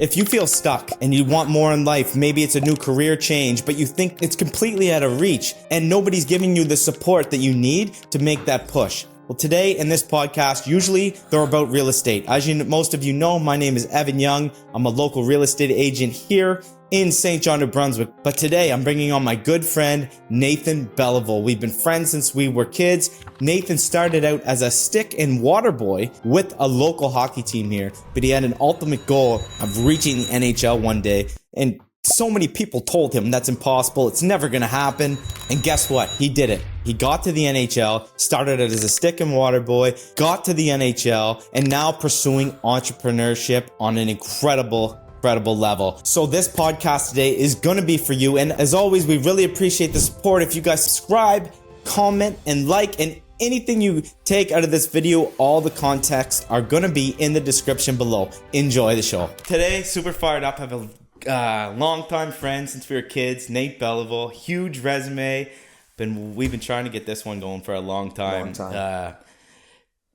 If you feel stuck and you want more in life, maybe it's a new career change, but you think it's completely out of reach and nobody's giving you the support that you need to make that push. Well, today in this podcast, usually they're about real estate. As most of you know, my name is Evan Young. I'm a local real estate agent here in St. John, New Brunswick. But today I'm bringing on my good friend, Nathan Belliveau. We've been friends since we were kids. Nathan started out as a stick and water boy with a local hockey team here, but he had an ultimate goal of reaching the NHL one day. And so many people told him that's impossible. It's never going to happen. And guess what? He did it. He got to the NHL, started out as a stick and water boy, got to the NHL, and now pursuing entrepreneurship on an incredible level. So this podcast today is going to be for you. And as always, we really appreciate the support. If you guys subscribe, comment, and like, and anything you take out of this video, all the context are going to be in the description below. Enjoy the show. Today, super fired up. I have a longtime friend since we were kids, Nate Belliveau. Huge resume. We've been trying to get this one going for a long time.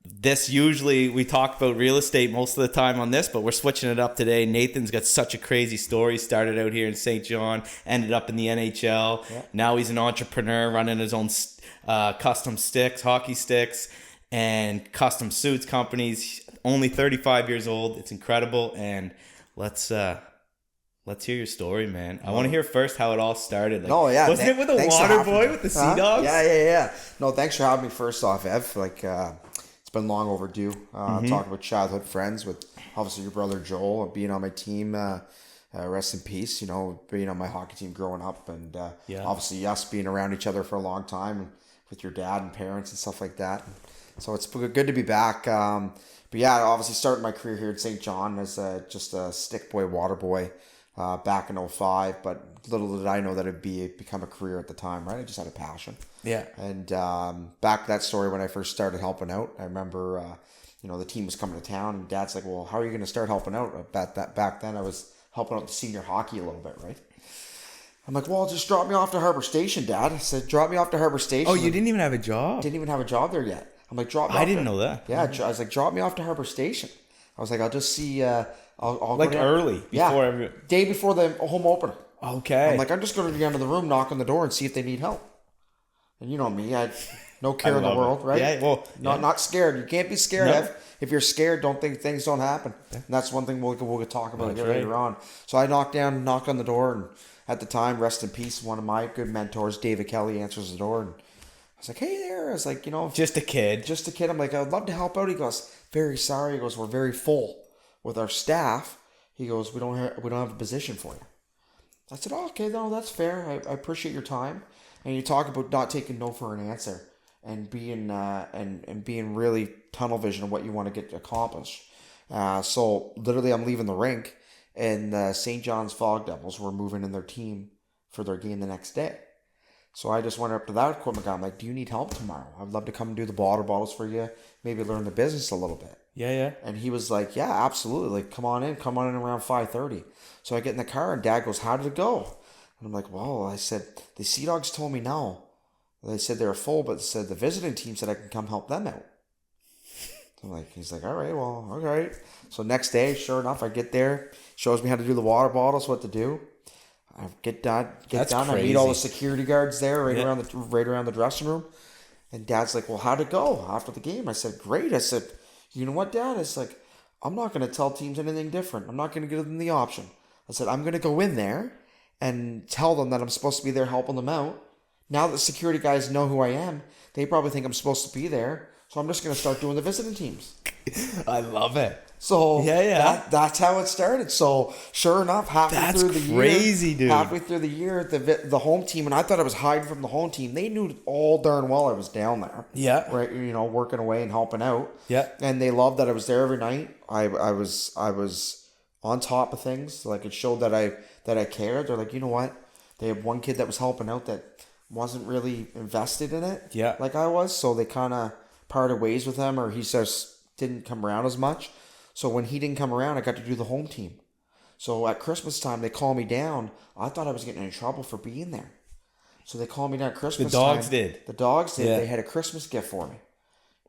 This usually we talk about real estate most of the time on this, but we're switching it up today. Nathan's got such a crazy story. Started out here in St. John, ended up in the NHL. Yeah. Now he's an entrepreneur running his own custom sticks, hockey sticks, and custom suits companies. Only 35 years old. It's incredible. And let's hear your story, man. I want to hear first how it all started. Wasn't it with the water boy with the Sea Dogs? Yeah. No, thanks for having me first off, Ev. It's been long overdue. Talking about childhood friends with obviously your brother Joel, being on my team. Rest in peace. You know, being on my hockey team growing up, and obviously us being around each other for a long time with your dad and parents and stuff like that. So it's good to be back. But yeah, obviously started my career here in St. John as just a stick boy, water boy. Back in 2005, but little did I know that it'd become a career at the time, right? I just had a passion. Yeah. And back to that story when I first started helping out, I remember, the team was coming to town, and Dad's like, well, how are you going to start helping out? Back then I was helping out the senior hockey a little bit, right? I'm like, well, just drop me off to Harbor Station, Dad. I said, drop me off to Harbor Station. Oh, you didn't even have a job? Didn't even have a job there yet. I'm like, drop me off. I didn't know that. Yeah, I was like, drop me off to Harbor Station. I was like, I'll just see... I'll like early, before day before the home opener. Okay. I'm like, I'm just going to go into the room, knock on the door, and see if they need help. And you know me, I had no care in the world, right? Yeah, well, not scared. You can't be scared. No. If you're scared, don't think things don't happen. Yeah. And that's one thing we'll talk about later on. So I knocked on the door, and at the time, rest in peace, one of my good mentors, David Kelly, answers the door, and I was like, hey there. I was like, just a kid. I'm like, I'd love to help out. He goes, very sorry. He goes, we're very full with our staff. He goes, we don't have a position for you. I said, oh, okay, no, that's fair. I appreciate your time. And you talk about not taking no for an answer and being and being really tunnel vision of what you want to get accomplished. So literally, I'm leaving the rink, and the St. John's Fog Devils were moving in their team for their game the next day. So I just went up to that equipment guy. I'm like, do you need help tomorrow? I'd love to come and do the water bottles for you. Maybe learn the business a little bit. Yeah. And he was like, yeah, absolutely. Like, come on in around 5:30. So I get in the car, and Dad goes, how did it go? And I'm like, well, I said, the Sea Dogs told me no. They said they were full, but said the visiting team said I can come help them out. He's like, all right. So next day, sure enough, I get there, shows me how to do the water bottles, what to do. I get done. Crazy. I meet all the security guards there right around the dressing room. And Dad's like, well, how'd it go after the game? I said, great. I said, you know what, Dad? It's like, I'm not going to tell teams anything different. I'm not going to give them the option. I said, I'm going to go in there and tell them that I'm supposed to be there helping them out. Now that security guys know who I am, they probably think I'm supposed to be there. So I'm just going to start doing the visiting teams. I love it. So that's how it started. So sure enough, halfway through the year, the home team, and I thought I was hiding from the home team. They knew all darn well I was down there. Yeah. Right. Working away and helping out. Yeah. And they loved that I was there every night. I was on top of things. Like, it showed that I cared. They're like, you know what? They had one kid that was helping out that wasn't really invested in it. Yeah. Like I was. So they kind of parted ways with him, or he just didn't come around as much. So when he didn't come around, I got to do the home team. So at Christmas time, they called me down. I thought I was getting in trouble for being there. So they called me down at Christmas time. The dogs did. The dogs did. Yeah. They had a Christmas gift for me.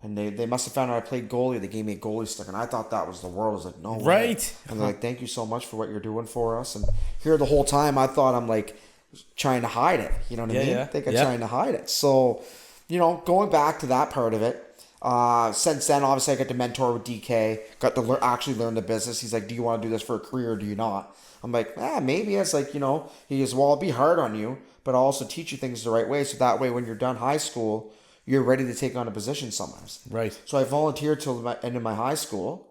And they must have found out I played goalie. They gave me a goalie stick, and I thought that was the world. I was like, no way. Right. And they're like, thank you so much for what you're doing for us. And here the whole time, I thought I'm like trying to hide it. You know what I mean? Yeah. I think I'm trying to hide it. So, going back to that part of it, since then, obviously, I got to mentor with DK, got to actually learn the business. He's like, do you want to do this for a career or do you not? I'm like, maybe. It's like, he goes, well, I'll be hard on you, but I'll also teach you things the right way. So that way, when you're done high school, you're ready to take on a position somewhere. Right. So I volunteered till the end of my high school,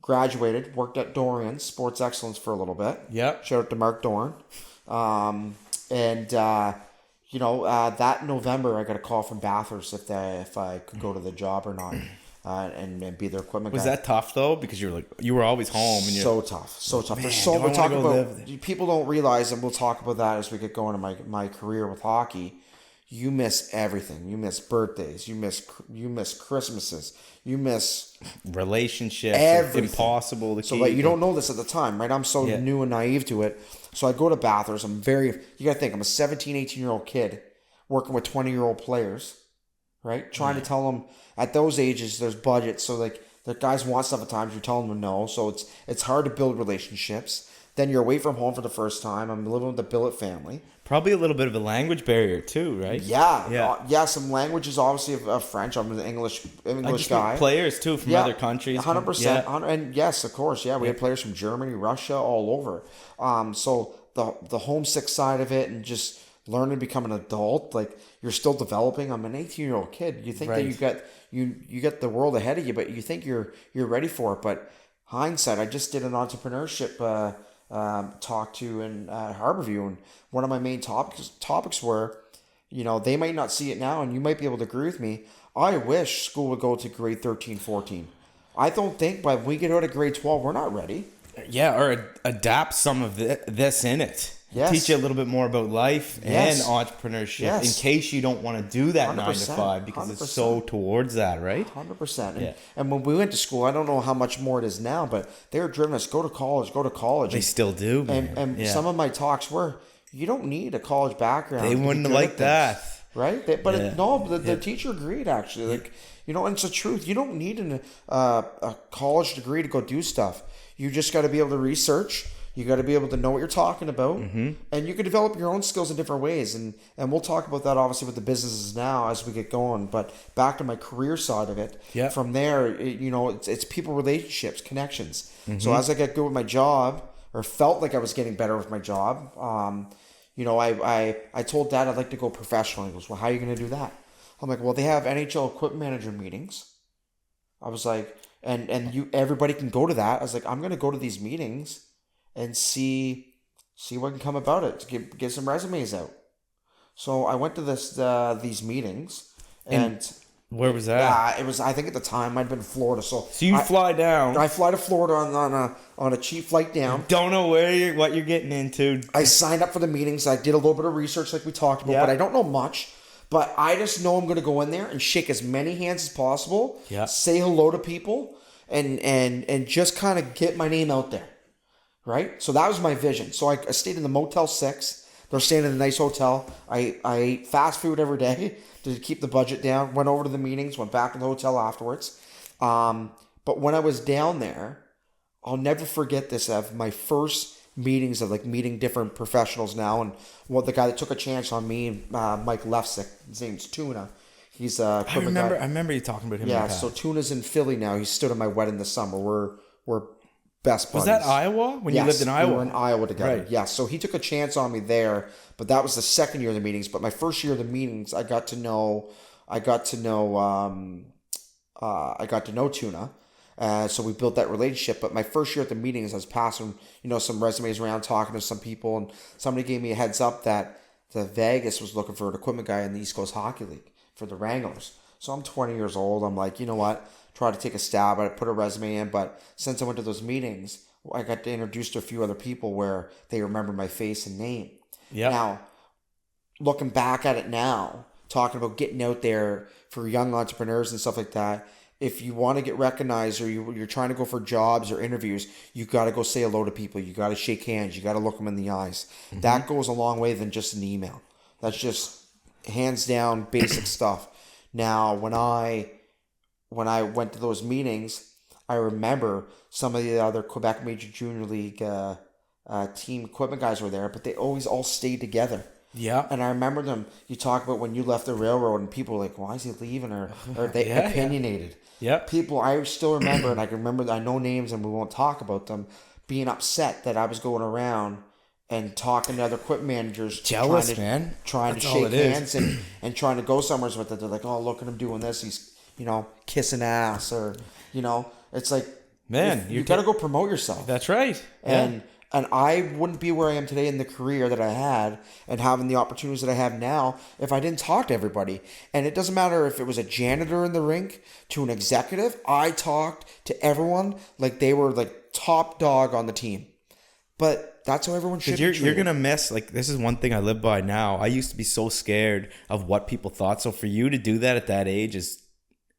graduated, worked at Dorian's Sports Excellence for a little bit. Yep. Shout out to Mark Doran. That November I got a call from Bathurst if I could go to the job or not, and be their equipment guy. Was that tough though? Because you were always home and so tough. Man, There's we're talking about people don't realize, and we'll talk about that as we get going in my career with hockey. You miss everything. You miss birthdays. You miss Christmases. You miss relationships. Everything. Impossible to keep. So like you don't know this at the time, right? I'm so new and naive to it. So I go to Bathurst. You got to think, I'm a 17, 18-year-old kid working with 20-year-old players, right? Trying to tell them at those ages there's budgets. So like the guys want stuff at times, you're telling them no. So it's hard to build relationships. Then you're away from home for the first time. I'm living with the billet family. Probably a little bit of a language barrier too, right? Yeah. Some languages, obviously, of French. I'm an English guy. Players too from other countries. 100%. And yes, of course. Yeah, we had players from Germany, Russia, all over. So the homesick side of it, and just learning to become an adult, like you're still developing. I'm an 18-year-old kid. You think that you got the world ahead of you, but you think you're ready for it. But hindsight, I just did an entrepreneurship talk to in Harborview, and one of my main topics were, they might not see it now, and you might be able to agree with me. I wish school would go to grade 13, 14. I don't think by when we get out of grade 12, we're not ready. Yeah, or adapt some of this in it. Yes. Teach you a little bit more about life and entrepreneurship in case you don't want to do that 9 to 5 because 100%. It's so towards that, right? 100%. And when we went to school, I don't know how much more it is now, but they were driven us, go to college. They still do, man. And some of my talks were, you don't need a college background. They wouldn't like that. Right? The teacher agreed, actually. Like, and it's the truth. You don't need a college degree to go do stuff. You just got to be able to research. You got to be able to know what you're talking about, and you can develop your own skills in different ways. And we'll talk about that obviously with the businesses now as we get going. But back to my career side of it, from there, it's people, relationships, connections. So as I got good with my job, or felt like I was getting better with my job, I told Dad I'd like to go professional. He goes, well, how are you going to do that? I'm like, well, they have NHL equipment manager meetings. I was like, and everybody can go to that. I was like, I'm going to go to these meetings and see what can come about it, to get some resumes out. So I went to these meetings, and where was that? Yeah, it was. I think at the time I'd been in Florida. So you fly down. I fly to Florida on a cheap flight down. Don't know what you're getting into. I signed up for the meetings. I did a little bit of research, like we talked about, but I don't know much. But I just know I'm going to go in there and shake as many hands as possible. Yeah. Say hello to people, and just kind of get my name out there. Right? So that was my vision. So I stayed in the Motel 6. They're staying in a nice hotel. I ate fast food every day to keep the budget down. Went over to the meetings, went back to the hotel afterwards. But when I was down there, I'll never forget this, of my first meetings of like meeting different professionals now. And the guy that took a chance on me, Mike Lefsick, his name's Tuna. He's a I remember you talking about him. Yeah, so Tuna's in Philly now. He stood at my wedding this summer. We're best buddies. Was that Iowa? When you lived in Iowa? We were in Iowa together. Right. Yeah, so he took a chance on me there, but that was the second year of the meetings. But my first year of the meetings, I got to know Tuna. So we built that relationship. But my first year at the meetings, I was passing, some resumes around, talking to some people, and somebody gave me a heads up that the Vegas was looking for an equipment guy in the East Coast Hockey League for the Wranglers. So I'm 20 years old. I'm like, you know what? Try to take a stab at it, put a resume in. But since I went to those meetings, I got to introduce to a few other people where they remember my face and name. Yeah. Now, looking back at it now, talking about getting out there for young entrepreneurs and stuff like that, if you want to get recognized or you're trying to go for jobs or interviews, you got to go say hello to people. You got to shake hands. You got to look them in the eyes. That goes a long way than just an email. That's just hands down basic stuff. Now, when I when I went to those meetings, I remember some of the other Quebec Major Junior League team equipment guys were there, but they always all stayed together. Yeah. And I remember them, you talk about when you left the railroad and people were like, why is he leaving? Or they opinionated. Yeah. People, I still remember, and I can remember, I know names and we won't talk about them, being upset that I was going around and talking to other equipment managers. Jealous, trying to shake hands and trying to go somewhere with it. They're like, oh, look at him doing this. He's, kissing ass, or, it's like, man, you got to go promote yourself. That's right. And I wouldn't be where I am today in the career that I had and having the opportunities that I have now if I didn't talk to everybody. And it doesn't matter if it was a janitor in the rink to an executive. I talked to everyone like they were like top dog on the team. But that's how everyone should be treated. You're going to miss, this is one thing I live by now. I used to be so scared of what people thought. So for you to do that at that age is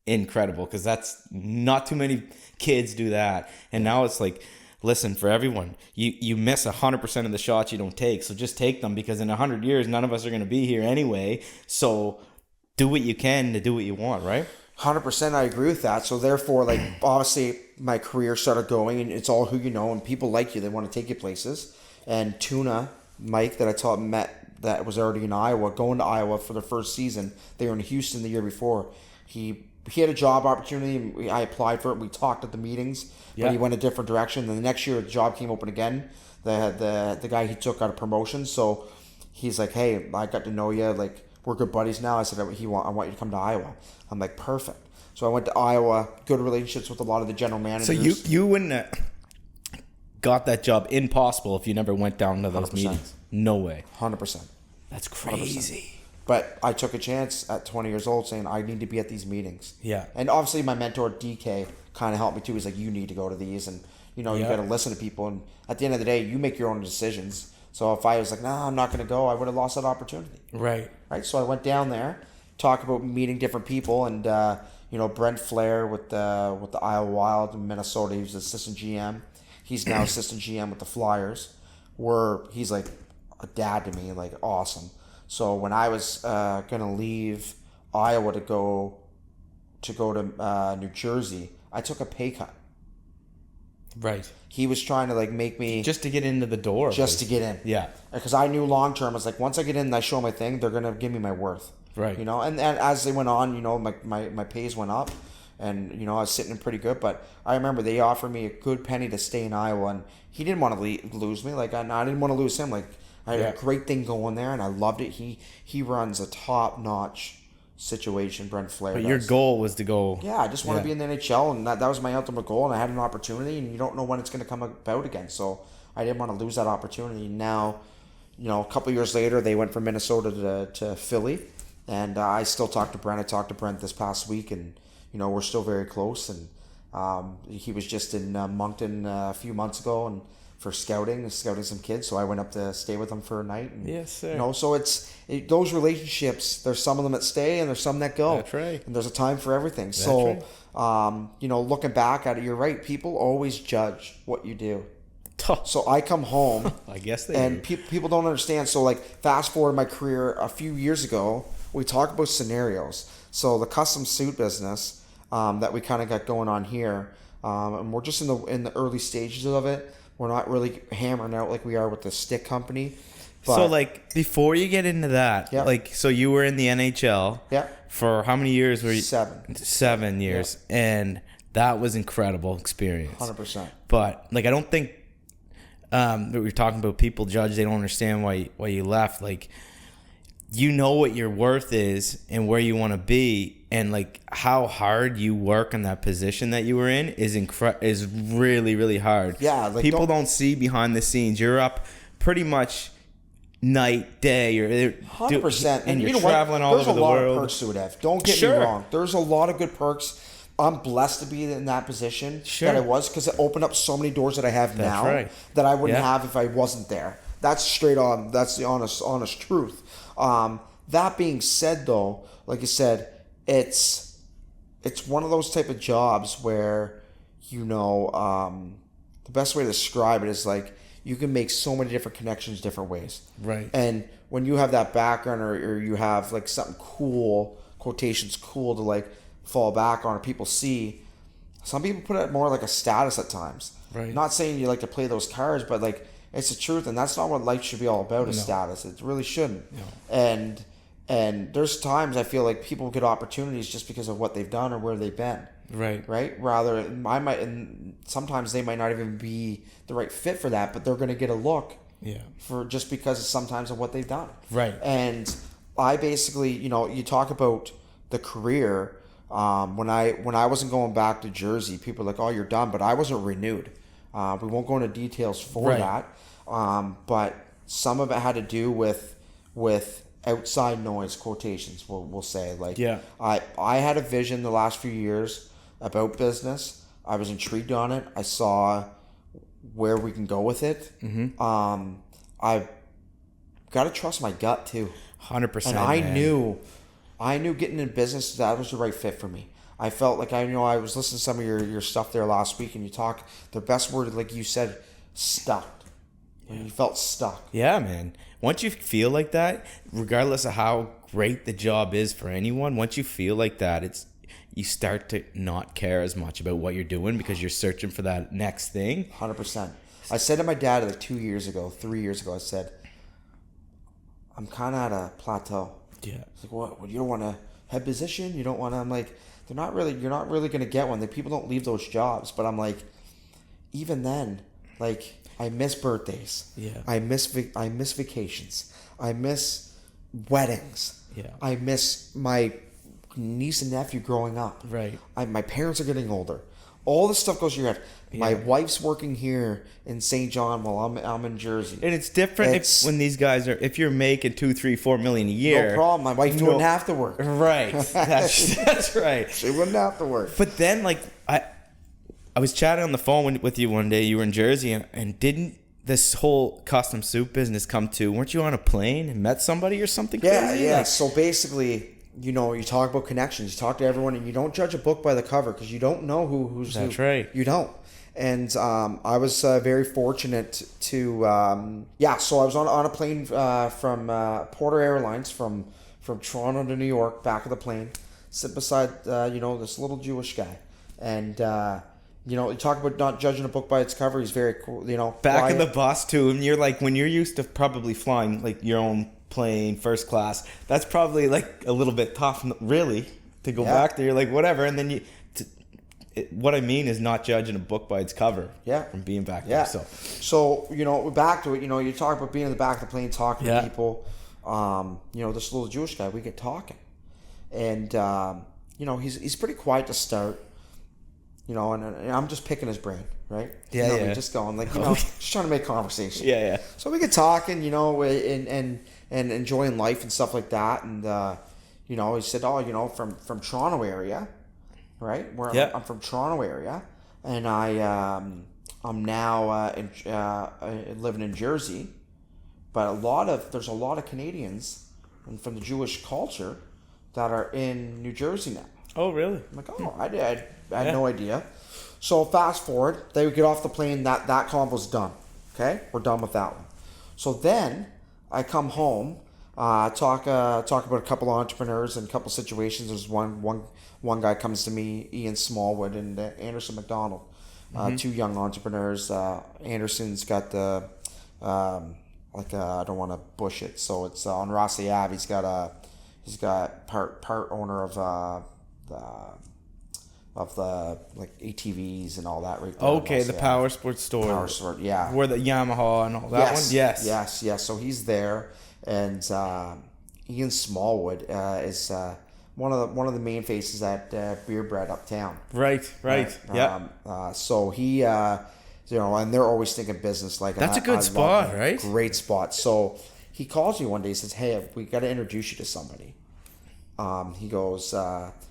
incredible, because that's not too many kids do that. And now it's like, listen, for everyone, you miss 100% of the shots you don't take. So just take them, because in 100 years, none of us are going to be here anyway. So do what you can to do what you want, right? 100%, I agree with that. So therefore, obviously my career started going, and it's all who you know, and people like you. They want to take you places. And Tuna, Mike, that I met that was already in Iowa, going to Iowa for their first season. They were in Houston the year before. He had a job opportunity, and I applied for it. We talked at the meetings, but he went a different direction. Then the next year, the job came open again. The guy he took got a promotion, so he's like, "Hey, I got to know you. Like, we're good buddies now." I said, "I want you to come to Iowa." I'm like, "Perfect." So I went to Iowa. Good relationships with a lot of the general managers. So you wouldn't have got that job impossible if you never went down to those 100%. meetings. No way. 100%. That's crazy. 100%. But I took a chance at 20 years old saying I need to be at these meetings. Yeah. And obviously my mentor, DK, kind of helped me too. He's like, you need to go to these, and, you got to listen to people. And at the end of the day, you make your own decisions. So if I was like, nah, I'm not going to go, I would have lost that opportunity. Right. So I went down there, talked about meeting different people, and, Brent Flair with the Iowa Wild in Minnesota, he was assistant GM. He's now assistant GM with the Flyers, where he's like a dad to me, like awesome. So when I was going to leave Iowa to go to New Jersey, I took a pay cut. Right. He was trying to make me just to get into the door. Just to get in. Yeah. Because I knew long term, I was like, once I get in and I show my thing, they're gonna give me my worth. Right. And as they went on, my pays went up, and I was sitting in pretty good. But I remember they offered me a good penny to stay in Iowa, and he didn't want to lose me. I didn't want to lose him. I had a great thing going there, and I loved it. He runs a top-notch situation, Brent Flair. But your goal was to go... Yeah, I just want to be in the NHL, and that was my ultimate goal, and I had an opportunity, and you don't know when it's going to come about again. So I didn't want to lose that opportunity. Now, a couple of years later, they went from Minnesota to Philly, and I still talk to Brent. I talked to Brent this past week, and, we're still very close. And he was just in Moncton a few months ago, and for scouting some kids, so I went up to stay with them for a night. And, yes, sir. So those relationships. There's some of them that stay, and there's some that go. That's right. And there's a time for everything. That's so, right. Looking back at it, you're right. People always judge what you do. So I come home. I guess they and do. People don't understand. So fast forward my career a few years ago, we talk about scenarios. So the custom suit business that we kind of got going on here, and we're just in the early stages of it. We're not really hammering out like we are with the stick company. But, so before you get into that, so you were in the NHL for how many years were you? 7. 7 years. Yeah. And that was incredible experience. 100%. But I don't think that we were talking about people judge, they don't understand why you left. You know what your worth is and where you want to be, and how hard you work in that position that you were in is really, really hard. Yeah, people don't see behind the scenes. You're up pretty much night, day, or 100%, and you're traveling all over the world. There's a lot of perks to it, Ev. Don't get me wrong. There's a lot of good perks. I'm blessed to be in that position that I was, because it opened up so many doors that I have now that I wouldn't have if I wasn't there. That's straight on. That's the honest truth. That being said, though, like I said, it's one of those type of jobs where, the best way to describe it is you can make so many different connections different ways. Right. And when you have that background, or you have something cool, quotations cool to fall back on or people see. Some people put it more like a status at times. Right. Not saying you like to play those cards, but like it's the truth, and that's not what life should be all about. Is status. It really shouldn't. No. And there's times I feel like people get opportunities just because of what they've done or where they've been. Right. Right. Rather, and sometimes they might not even be the right fit for that, but they're going to get a look. Yeah. For just because of sometimes of what they've done. Right. And I basically, you talk about the career. When I wasn't going back to Jersey, people were like, "Oh, you're done," but I wasn't renewed. We won't go into details for that. But some of it had to do with outside noise, quotations. We'll say I had a vision the last few years about business. I was intrigued on it. I saw where we can go with it. Mm-hmm. I've got to trust my gut too. 100%. And I knew getting in business, that was the right fit for me. I felt like I was listening to some of your stuff there last week, and you talk the best word, like you said, stuck. You felt stuck. Yeah, man. Once you feel like that, regardless of how great the job is for anyone, once you feel like that, you start to not care as much about what you're doing because you're searching for that next thing. 100%. I said to my dad like 3 years ago, I said, I'm kind of at a plateau. Yeah. It's like, what? You don't want a head position? You don't want to? I'm like, you're not really going to get one. The people don't leave those jobs. But I'm like, even then, like, I miss birthdays. Yeah. I miss vacations. I miss weddings. Yeah. I miss my niece and nephew growing up. Right. My parents are getting older. All this stuff goes to your head. Yeah. My wife's working here in St. John while I'm in Jersey. And it's different when these guys if you're making $2, $3, $4 million a year. No problem. My wife wouldn't have to work. Right. That's right. She wouldn't have to work. But then, like, I was chatting on the phone with you one day. You were in Jersey, and didn't this whole custom suit business come to? Weren't you on a plane and met somebody or something? Crazy? Yeah. So basically, you talk about connections. You talk to everyone, and you don't judge a book by the cover because you don't know who's That's who. right. You don't. And I was very fortunate to So I was on a plane from Porter Airlines from Toronto to New York, back of the plane, sit beside this little Jewish guy, and you talk about not judging a book by its cover. He's very cool. Back of the bus too, and you're like, when you're used to probably flying like your own plane first class, that's probably like a little bit tough, really, to go back there. You're like, whatever, and then what I mean is not judging a book by its cover. Yeah. From being back there. So we're back to it. You talk about being in the back of the plane, talking to people. This little Jewish guy, we get talking, and he's pretty quiet to start. And I'm just picking his brain, right? Yeah, we just going like, just trying to make conversation. Yeah. So we get talking, and enjoying life and stuff like that. And he said, from Toronto area. Right, I'm from Toronto area, and I'm now living in Jersey, but there's a lot of Canadians and from the Jewish culture that are in New Jersey now. Oh, really? I'm like, I had no idea. So fast forward, they would get off the plane. That convo's done. Okay, we're done with that one. So then I come home, talk about a couple of entrepreneurs and a couple of situations. There's one guy comes to me, Ian Smallwood and Anderson McDonald, two young entrepreneurs. Anderson's got the I don't want to bush it, so it's on Rossley Ave. He's got part owner of the like ATVs and all that right there. Okay, the Power Sports store. Power Sport, yeah. Where the Yamaha and all that one? Yes. So he's there, and Ian Smallwood is one of the main faces at Beer Bread uptown. Right. Yeah. So he, and they're always thinking business. Like that's a good spot, right? Great spot. So he calls me one day. He says, "Hey, we got to introduce you to somebody." He goes,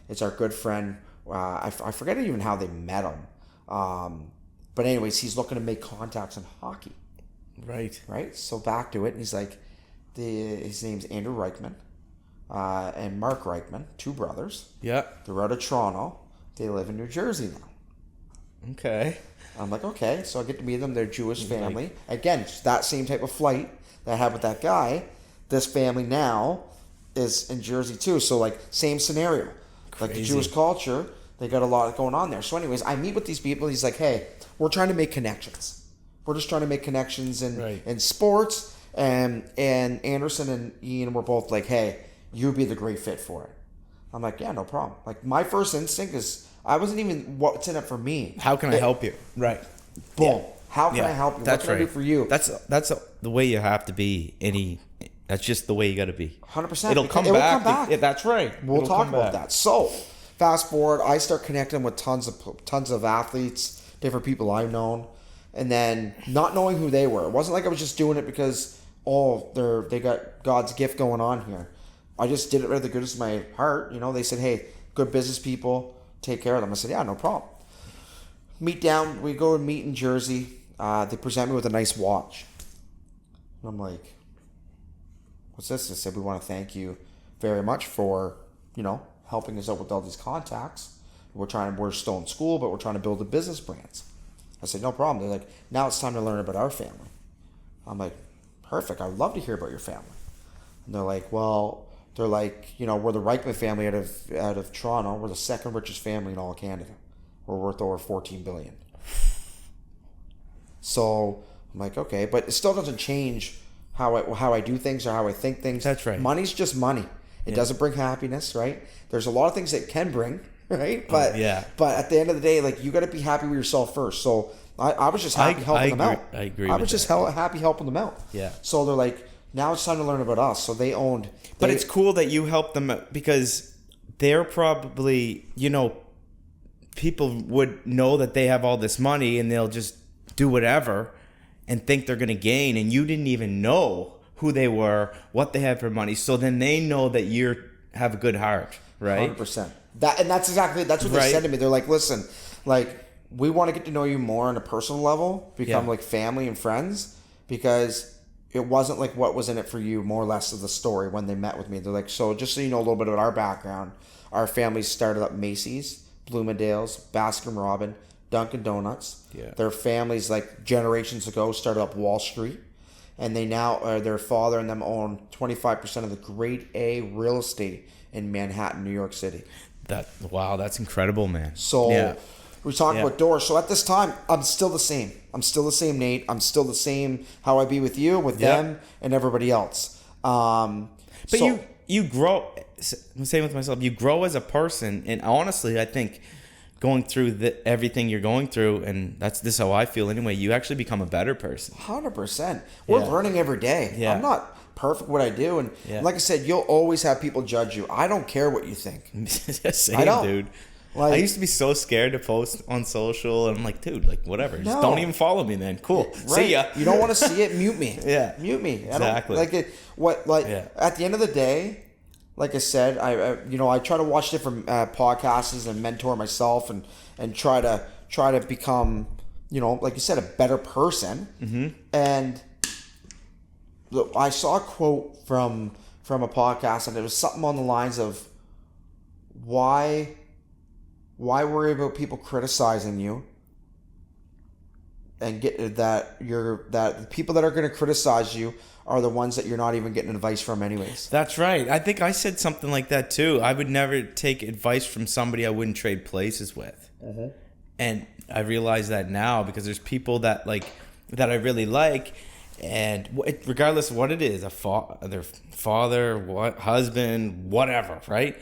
"It's our good friend." I forget even how they met him. But anyways, he's looking to make contacts in hockey. Right. So back to it, and he's like, his name's Andrew Reichman. And Mark Reichman, two brothers. Yeah. They're out of Toronto. They live in New Jersey now. Okay. I'm like, okay. So I get to meet them. They're a Jewish family. Again, that same type of flight that I had with that guy. This family now is in Jersey too. So like same scenario. Like the Crazy. Jewish culture, they got a lot going on there. So anyways, I meet with these people. He's like, hey, we're trying to make connections. We're just trying to make connections in sports. And Anderson and Ian were both like, hey, you'd be the great fit for it. I'm like, yeah, no problem. Like my first instinct is, I wasn't even, what's in it for me? How can I help you? Right. Boom. Yeah. How can I help you? That's what can I do for you? That's the way you have to be. That's just the way you got to be. 100%. It'll come back. Yeah, that's right. We'll talk about that. So, fast forward, I start connecting with tons of athletes, different people I've known, and then not knowing who they were. It wasn't like I was just doing it because they got God's gift going on here. I just did it out of the goodness of my heart. They said, hey, good business people, take care of them. I said, yeah, no problem. We go and meet in Jersey. They present me with a nice watch. And I'm like, what's this? They said, we want to thank you very much for, helping us out with all these contacts. We're still in school, but we're trying to build a business brands. I said, no problem. They're like, now it's time to learn about our family. I'm like, perfect. I would love to hear about your family. And they're like, we're the Reichman family out of Toronto. We're the second richest family in all of Canada. We're worth over $14 billion. So I'm like, okay, but it still doesn't change how I do things or how I think things. That's right. Money's just money. It doesn't bring happiness, right? There's a lot of things that can bring, right? But but at the end of the day, like you got to be happy with yourself first. So I was just happy helping them out. I agree. I was just happy helping them out. Yeah. So they're like, now it's time to learn about us. So they owned. But it's cool that you help them because they're probably, people would know that they have all this money and they'll just do whatever and think they're going to gain, and you didn't even know who they were, what they had for money. So then they know that you have a good heart, right? 100%. That's what they said to me. They're like, listen, like we want to get to know you more on a personal level, become like family and friends, because it wasn't like what was in it for you, more or less of the story when they met with me. They're like, so just so you know a little bit about our background, our family started up Macy's, Bloomingdale's, Baskin Robbins, Dunkin' Donuts. Yeah. Their families, like generations ago, started up Wall Street. And they now, their father and them own 25% of the grade A real estate in Manhattan, New York City. That's incredible, man. So we're talking about doors. So at this time, I'm still the same. I'm still the same Nate. I'm still the same how I be with you, with them, and everybody else. But you grow. I'm saying with myself, you grow as a person, and honestly, I think going through everything you're going through, and this is how I feel anyway, you actually become a better person. 100%. We're learning every day. Yeah. I'm not perfect what I do, and like I said, you'll always have people judge you. I don't care what you think. Same, I don't. dude. Like, I used to be so scared to post on social, and I'm like, dude, like whatever, just don't even follow me, then. Cool. Right. See ya. You don't want to see it? Mute me. Mute me. Exactly. At the end of the day, like I said, I try to watch different podcasts and mentor myself and try to become, like you said, a better person. Mm-hmm. And look, I saw a quote from a podcast, and it was something on the lines of why worry about people criticizing you and get that the people that are going to criticize you are the ones that you're not even getting advice from anyways. That's right. I think I said something like that too. I would never take advice from somebody I wouldn't trade places with. Mm-hmm. And I realize that now because there's people that I really like, and regardless of what it is, their father, husband, whatever, right?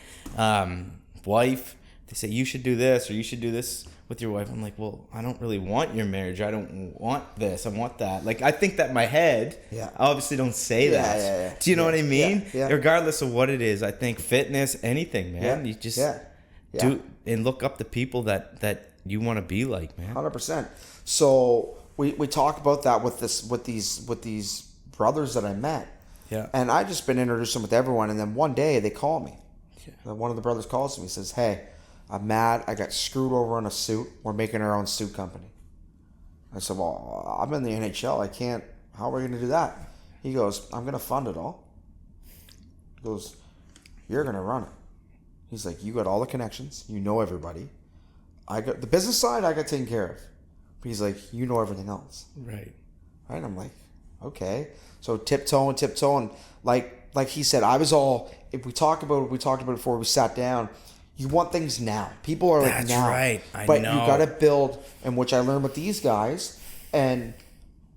Wife, they say you should do this or you should do this with your wife. I'm like, well, I don't really want your marriage. I don't want this. I want that. Like, I think that in my head, I obviously don't say that. Yeah. Do you know what I mean? Yeah. Regardless of what it is, I think fitness, anything, man. You just do and look up the people that you want to be like, man. 100%. So we talk about that with these brothers that I met. Yeah. And I just been introducing with everyone, and then one day they call me. Yeah. One of the brothers calls me and says, hey, I'm mad. I got screwed over on a suit. We're making our own suit company. I said, well, I'm in the NHL. I can't. How are we going to do that? He goes, I'm going to fund it all. He goes, you're going to run it. He's like, you got all the connections. You know everybody. I got the business side. I got taken care of. But he's like, you know everything else. Right. Right. I'm like, okay. So tiptoe, and like he said, I was all. If we talked about it before we sat down. You want things now. People are like That's now. right. But know. you got to build, and which I learned with these guys. And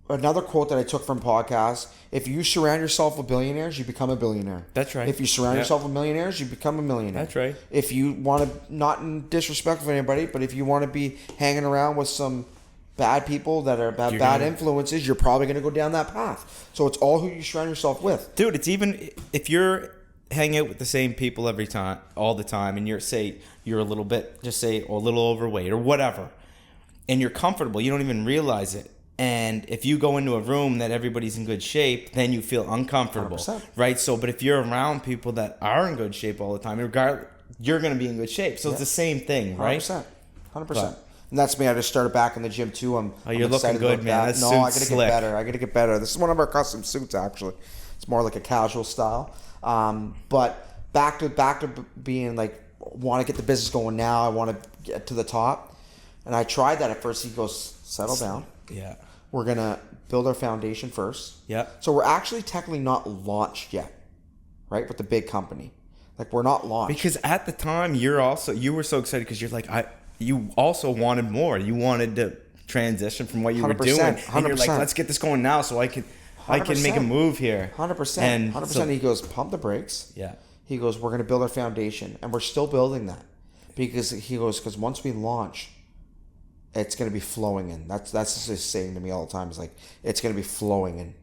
another quote that I took from podcasts: if you surround yourself with billionaires, you become a billionaire. That's right. If you surround yourself with millionaires, you become a millionaire. That's right. If you want to, not in disrespect of anybody, but if you want to be hanging around with some bad people that are bad influences, you're probably going to go down that path. So it's all who you surround yourself with. Dude, it's even if you're hanging out with the same people all the time, and you're a little bit, just say, or a little overweight or whatever, and you're comfortable, you don't even realize it. And if you go into a room that everybody's in good shape, then you feel uncomfortable, 100%. right? So, but if you're around people that are in good shape all the time, you're going to be in good shape. So it's the same thing, right? 100%. And that's me. I just started back in the gym too. You're looking good, man. That no, I suit's gotta slick. get better. I gotta get better. This is one of our custom suits, actually. It's more like a casual style. But back to being like, want to get the business going now. I want to get to the top. And I tried that at first. He goes, settle down. Yeah. We're gonna build our foundation first. Yeah. So we're actually technically not launched yet, right? With the big company, like we're not launched Because at the time you were so excited because you're like, you also wanted more. You wanted to transition from what you were doing. 100%. And you're like, let's get this going now so I can make a move here. 100%. 100%. He goes, pump the brakes. Yeah. He goes, we're going to build our foundation. And we're still building that. Because because once we launch, it's going to be flowing in. That's just saying to me all the time. It's like, it's going to be flowing in.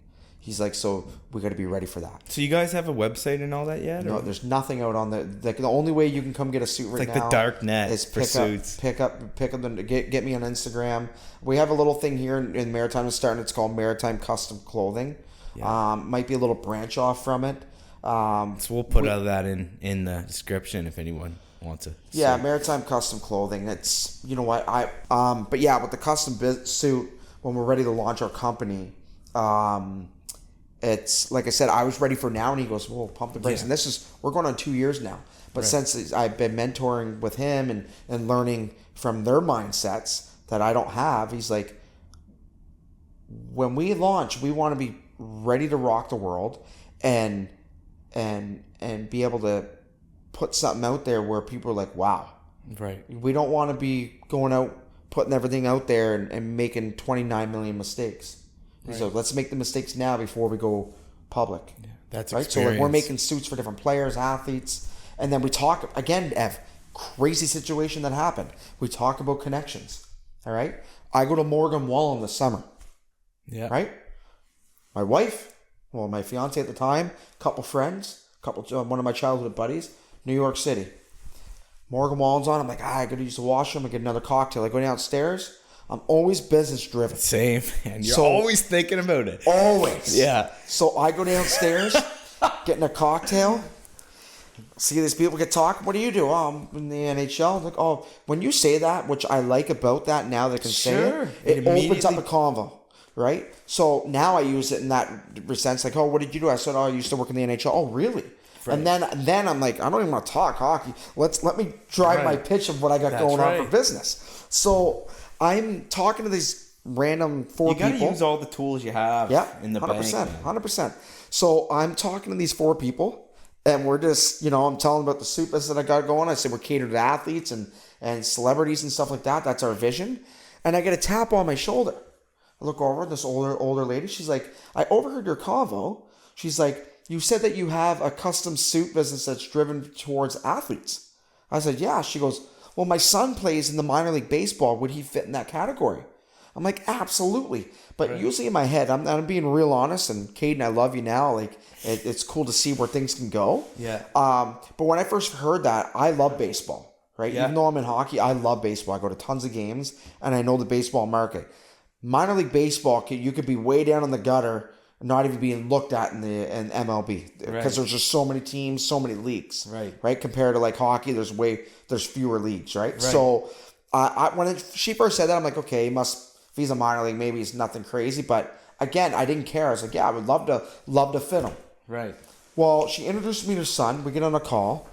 He's like, so we got to be ready for that. So you guys have a website and all that yet? No, there's nothing out on the only way you can come get a suit right now. It's like the dark net is for suits. Pick up get me on Instagram. We have a little thing here in Maritime that's starting. It's called Maritime Custom Clothing. Yeah. Might be a little branch off from it. So we'll put all that in the description if anyone wants to. Yeah, Maritime Custom Clothing. It's, you know what, but yeah, with the custom suit, when we're ready to launch our company, it's like I said, I was ready for now, and he goes, "Well, pump the brakes." Yeah. And we're going on 2 years now. But since I've been mentoring with him and learning from their mindsets that I don't have, he's like, when we launch, we want to be ready to rock the world and be able to put something out there where people are like, wow. Right. We don't want to be going out, putting everything out there and making 29 million mistakes. Right. So let's make the mistakes now before we go public. Yeah, that's right. Experience. So like we're making suits for different players, athletes, and then we talk again. Ev, crazy situation that happened. We talk about connections. All right. I go to Morgan Wallen this summer. Yeah. Right. My wife, well, my fiance at the time, couple friends, one of my childhood buddies, New York City. Morgan Wallen's on. I'm like, I gotta use the washroom and get another cocktail. I go downstairs. I'm always business driven. Same. And you're always thinking about it. Always. Yeah. So I go downstairs, getting a cocktail, see these people get talking. What do you do? Oh, I'm in the NHL. I'm like, oh, when you say that, which I like about that now that I can say it opens up a convo, right? So now I use it in that sense. Like, oh, what did you do? I said, oh, I used to work in the NHL. Oh, really? Right. And then I'm like, I don't even want to talk hockey. Let me drive my pitch of what I got going on for business. So I'm talking to these random four people. You got to use all the tools you have in the 100%, bank. 100%. So I'm talking to these four people, and we're just, I'm telling them about the suit business that I got going. I said we're catered to athletes and celebrities and stuff like that. That's our vision. And I get a tap on my shoulder. I look over, this older lady. She's like, I overheard your convo. She's like, you said that you have a custom suit business that's driven towards athletes. I said, yeah. She goes, well, my son plays in the minor league baseball. Would he fit in that category? I'm like, absolutely. But usually in my head, I'm being real honest. And Caden, I love you now. Like, it's cool to see where things can go. Yeah. But when I first heard that, I love baseball, right? Yeah. Even though I'm in hockey, I love baseball. I go to tons of games, and I know the baseball market. Minor league baseball, you could be way down in the gutter, not even being looked at in MLB, because there's just so many teams, so many leagues, right? Compared to like hockey, there's fewer leagues, right? So when she first said that, I'm like, okay, if he's a minor league, maybe it's nothing crazy. But again, I didn't care. I was like, yeah, I would love to fit him. Right. Well, she introduced me to her son. We get on a call.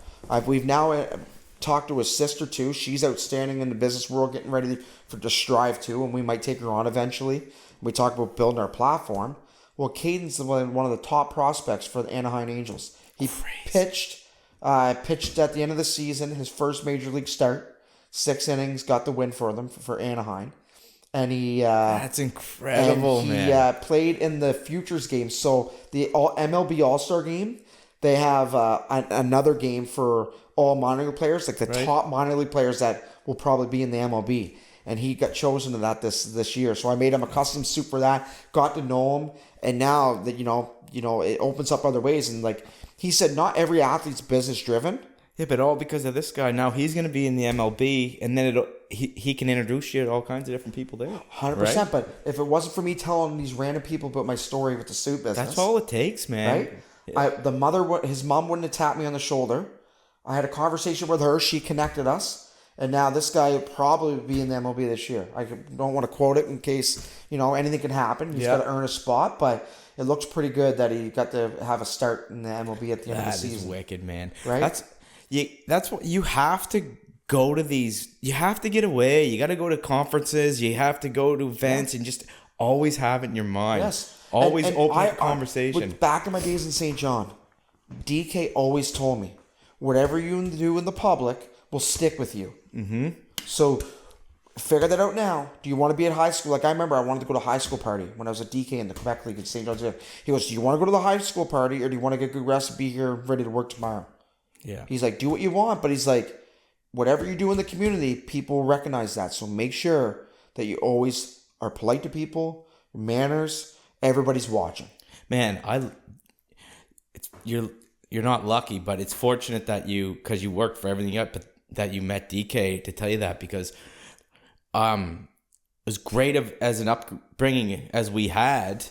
We've now talked to his sister too. She's outstanding in the business world, getting ready to strive too, and we might take her on eventually. We talk about building our platform. Well, Caden's one of the top prospects for the Anaheim Angels. He pitched Pitched at the end of the season, his first major league start, 6 innings, got the win for them for Anaheim, and he That's incredible, and man. he played in the futures game. So the MLB All Star game, they have another game for all minor league players, like the top minor league players that will probably be in the MLB. And he got chosen to that this year. So I made him a custom suit for that. Got to know him, and now that you know, it opens up other ways. And like he said, not every athlete's business driven. Yeah, but all because of this guy. Now he's going to be in the MLB, and then he can introduce you to all kinds of different people there. 100%. Right? But if it wasn't for me telling these random people about my story with the suit business, That's all it takes, man. right? Yeah. His mom wouldn't have tapped me on the shoulder. I had a conversation with her. She connected us. And now this guy will probably be in the MLB this year. I don't want to quote it in case, anything can happen. He's got to earn a spot, but it looks pretty good that he got to have a start in the MLB at the end of the season. That is wicked, man. Right? That's what you have to go to these. You have to get away. You got to go to conferences. You have to go to events and just always have it in your mind. Yes. Always and open the conversation. Back in my days in St. John, DK always told me, whatever you do in the public will stick with you. Mm-hmm. So figure that out now. Do you want to be at high school? Like I remember I wanted to go to a high school party when I was at DK in the Quebec League at St. John's. He goes, do you want to go to the high school party or do you want to get good rest and be here ready to work tomorrow? Yeah. He's like, do what you want. But he's like, whatever you do in the community, people recognize that. So make sure that you always are polite to people, manners, everybody's watching. Man, you're not lucky, but it's fortunate that because you worked for everything up, but that you met DK to tell you that, because as great as an upbringing as we had,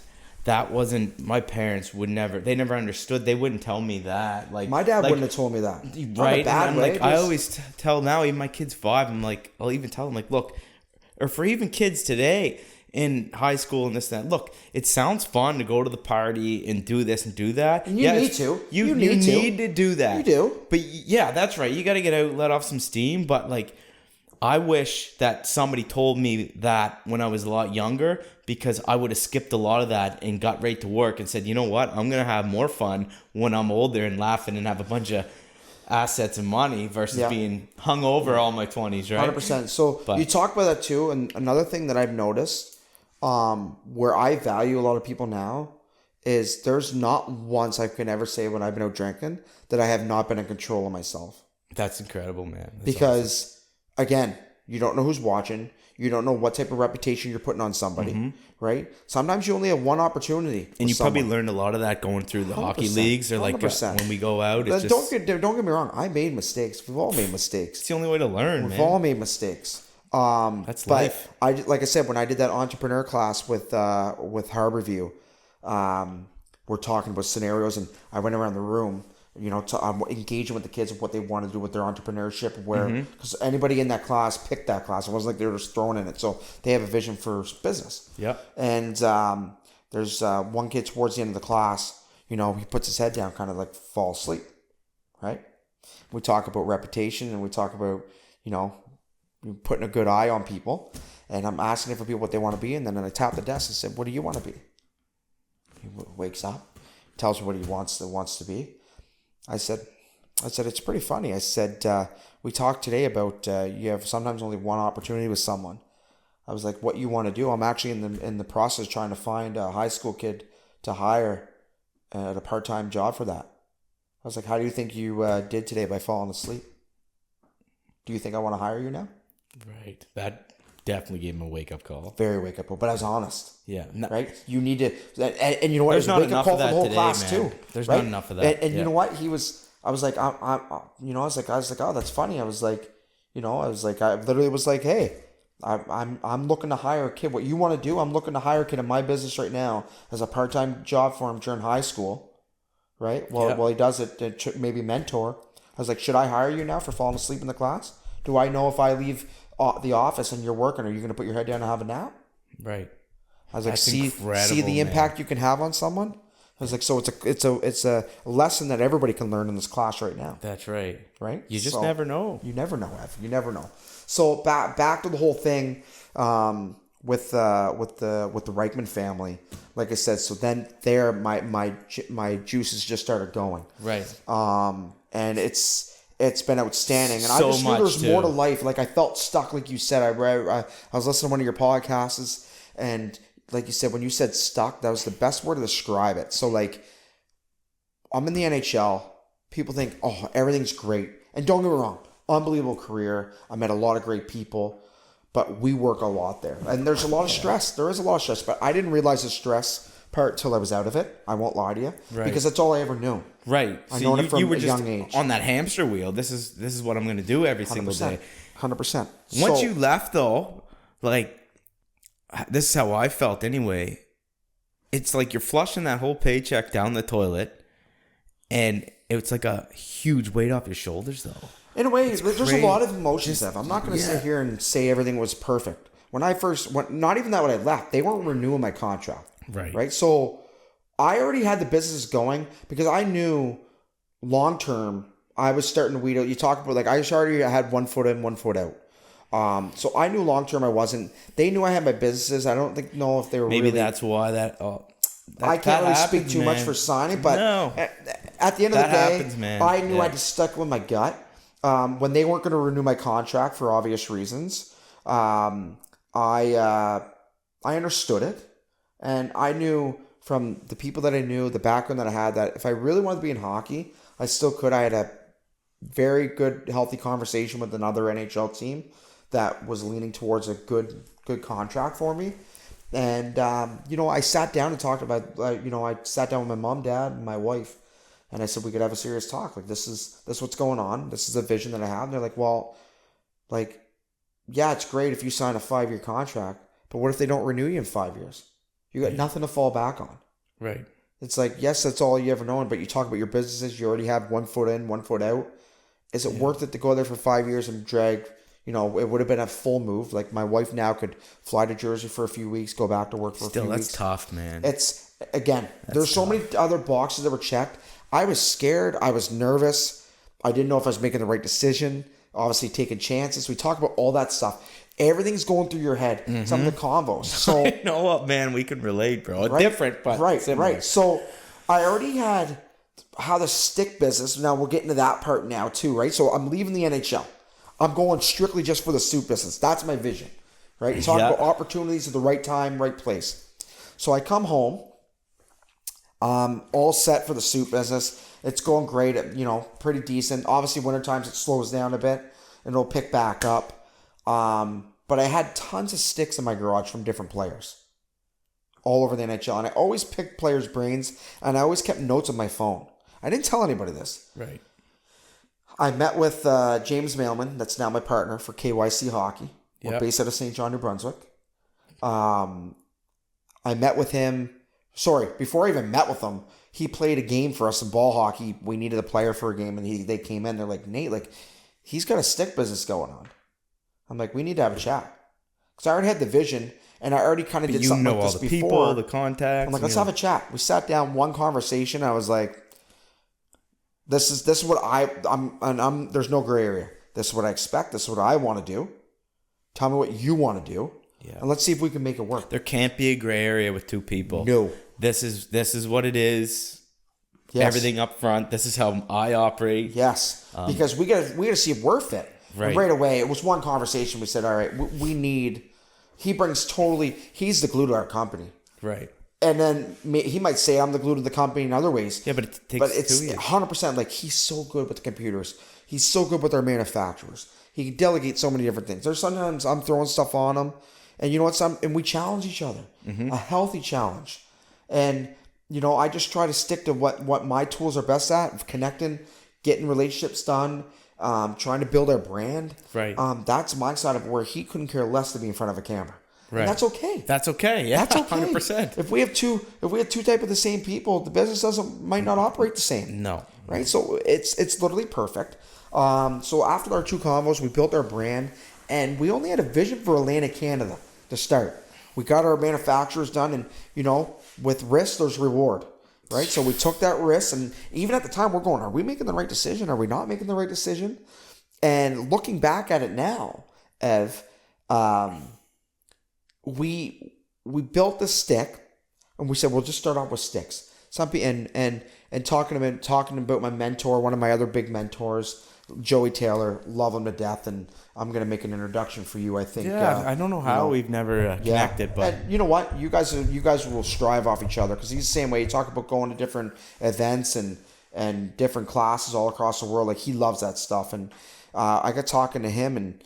that wasn't, my parents they never understood. They wouldn't tell me that. Like my dad wouldn't have told me that. Right. And like, I always tell now, even my kid's 5, I'm like, I'll even tell them like, look, or for even kids today in high school and this and that, look, it sounds fun to go to the party and do this and do that. And you need to. You need to do that. You do. But yeah, that's right. You got to get out, let off some steam. But like, I wish that somebody told me that when I was a lot younger, because I would have skipped a lot of that and got right to work and said, you know what, I'm going to have more fun when I'm older and laughing and have a bunch of assets and money versus being hungover all my 20s, right? 100%. So you talk about that too. And another thing that I've noticed, where I value a lot of people now, is there's not once I can ever say when I've been out drinking that I have not been in control of myself. That's incredible, man. Because again, you don't know who's watching. You don't know what type of reputation you're putting on somebody, right? Sometimes you only have one opportunity. And you probably learned a lot of that going through the hockey leagues or like when we go out. It's don't get me wrong. I made mistakes. We've all made mistakes. It's the only way to learn, We've all made mistakes. That's life. Like I said, when I did that entrepreneur class with Harborview, we're talking about scenarios, and I went around the room, I'm engaging with the kids of what they want to do with their entrepreneurship, because anybody in that class picked that class. It wasn't like they were just thrown in it. So they have a vision for business. Yeah. And there's one kid towards the end of the class, he puts his head down, kind of like fall asleep, right? We talk about reputation, and we talk about, putting a good eye on people. And I'm asking different people what they want to be. And then I tap the desk and said, what do you want to be? He wakes up, tells me what he wants to be. I said, it's pretty funny. I said, we talked today about you have sometimes only one opportunity with someone. I was like, what you want to do? I'm actually in the process trying to find a high school kid to hire at a part-time job for that. I was like, how do you think you did today by falling asleep? Do you think I want to hire you now? Right. That definitely gave him a wake-up call. Very wake-up call. But I was honest. Yeah. Right? You need to... And you know what? There's not wake-up enough call of that for the whole today, class, man. too. There's right? not enough of that. And you know what? I was like, oh, that's funny. I was like, I literally was like, hey, I'm looking to hire a kid. What you want to do? I'm looking to hire a kid in my business right now as a part-time job for him during high school. Right? Well, he does it, maybe mentor. I was like, should I hire you now for falling asleep in the class? Do I know if I leave the office and you're working, are you going to put your head down and have a nap? Right. I was like, see the impact you can have on someone. I was like, so it's a lesson that everybody can learn in this class right now. That's right. Right. You just never know. You never know, Ev. You never know. So back to the whole thing. with the Reichman family, like I said, so then there my juices just started going. Right. And it's been outstanding, and I So just knew much, there's too. more to life. Like, I felt stuck, like you said. I was listening to one of your podcasts, and like you said, when you said stuck, that was the best word to describe it. So, like, I'm in the NHL. People think, oh, everything's great, and don't get me wrong, unbelievable career. I met a lot of great people, but we work a lot there, and there's a lot of stress. There is a lot of stress, but I didn't realize the stress part till I was out of it. I won't lie to you, because that's all I ever knew. Right. I know it from a young age. On that hamster wheel. This is what I'm going to do every single day. 100%. Once you left, though, like, this is how I felt anyway. It's like you're flushing that whole paycheck down the toilet, and it's like a huge weight off your shoulders, though. In a way, there's a lot of emotions. I'm not going to sit here and say everything was perfect. When I first went, not even that when I left, they weren't renewing my contract. Right. So I already had the business going, because I knew long term I was starting to weed out. You talk about, like, I already had 1 foot in, 1 foot out. So I knew long term I wasn't. They knew I had my businesses. I don't know if they were. Maybe really, that's why I can't really speak too much for signing, but at the end of the day, I knew I had to stick with my gut. When they weren't going to renew my contract for obvious reasons, I understood it, and I knew from the people that I knew, the background that I had, that if I really wanted to be in hockey, I still could. I had a very good, healthy conversation with another NHL team that was leaning towards a good contract for me. And, I sat down and talked about, I sat down with my mom, dad, and my wife, and I said, we could have a serious talk. Like, this is what's going on. This is a vision that I have. And they're like, well, like, yeah, it's great if you sign a 5-year contract, but what if they don't renew you in 5 years? You got nothing to fall back on. Right. It's like, yes, that's all you ever known, but you talk about your businesses, you already have 1 foot in, 1 foot out. Is it worth it to go there for 5 years and drag, it would have been a full move. Like, my wife now could fly to Jersey for a few weeks, go back to work for a few weeks. That's tough, man. It's, again, there's so many other boxes that were checked. I was scared. I was nervous. I didn't know if I was making the right decision. Obviously, taking chances. We talk about all that stuff. Everything's going through your head. Some of the convos. So, you know what, man? We can relate, bro. Right? Different, but similar. Right. So, I already had how the stick business. Now, we'll get into that part now, too, right? So, I'm leaving the NHL. I'm going strictly just for the suit business. That's my vision, right? You talk about opportunities at the right time, right place. So, I come home. All set for the suit business. It's going great, pretty decent. Obviously, winter times it slows down a bit, and it'll pick back up. But I had tons of sticks in my garage from different players all over the NHL, and I always picked players' brains, and I always kept notes on my phone. I didn't tell anybody this. Right. I met with James Mailman, that's now my partner for KYC Hockey. We're based out of St. John, New Brunswick. I met with him. Sorry, before I even met with him, he played a game for us in ball hockey. We needed a player for a game, and they came in. They're like, Nate, like, he's got a stick business going on. I'm like, we need to have a chat. Because I already had the vision, and I already kind of did something like this before. You know all the people, the contacts. I'm like, let's have a chat. We sat down, one conversation. I was like, this is what I'm there's no gray area. This is what I expect. This is what I want to do. Tell me what you want to do. Yeah. And let's see if we can make it work. There can't be a gray area with two people. No. This is what it is. Yes. Everything up front. This is how I operate. Yes. Because we gotta see if we're fit. Right. And right away, it was one conversation. We said, all right, we need. He's the glue to our company. Right. And then he might say I'm the glue to the company in other ways. Yeah, but it's 100% like he's so good with the computers. He's so good with our manufacturers. He can delegate so many different things. There's sometimes I'm throwing stuff on him, and you know what? And we challenge each other. Mm-hmm. A healthy challenge. And I just try to stick to what my tools are best at: connecting, getting relationships done, trying to build our brand. Right. That's my side of where he couldn't care less to be in front of a camera. Right. And that's okay. That's okay. Yeah. That's okay. 100%. If we have two type of the same people, the business might not operate the same. No. Right. So it's literally perfect. So after our 2 combos, we built our brand, and we only had a vision for Atlantic Canada to start. We got our manufacturers done, and with risk, there's reward. Right. So we took that risk, and even at the time, we're going, are we making the right decision? Are we not making the right decision? And looking back at it now, Ev, we built the stick, and we said we'll just start off with sticks. And talking about my mentor, one of my other big mentors, Joey Taylor, love him to death, and I'm gonna make an introduction for you. I think. Yeah, I don't know how we've never connected, but and you know what, you guys will strive off each other, because he's the same way. You talk about going to different events and different classes all across the world. Like, he loves that stuff, and I got talking to him, and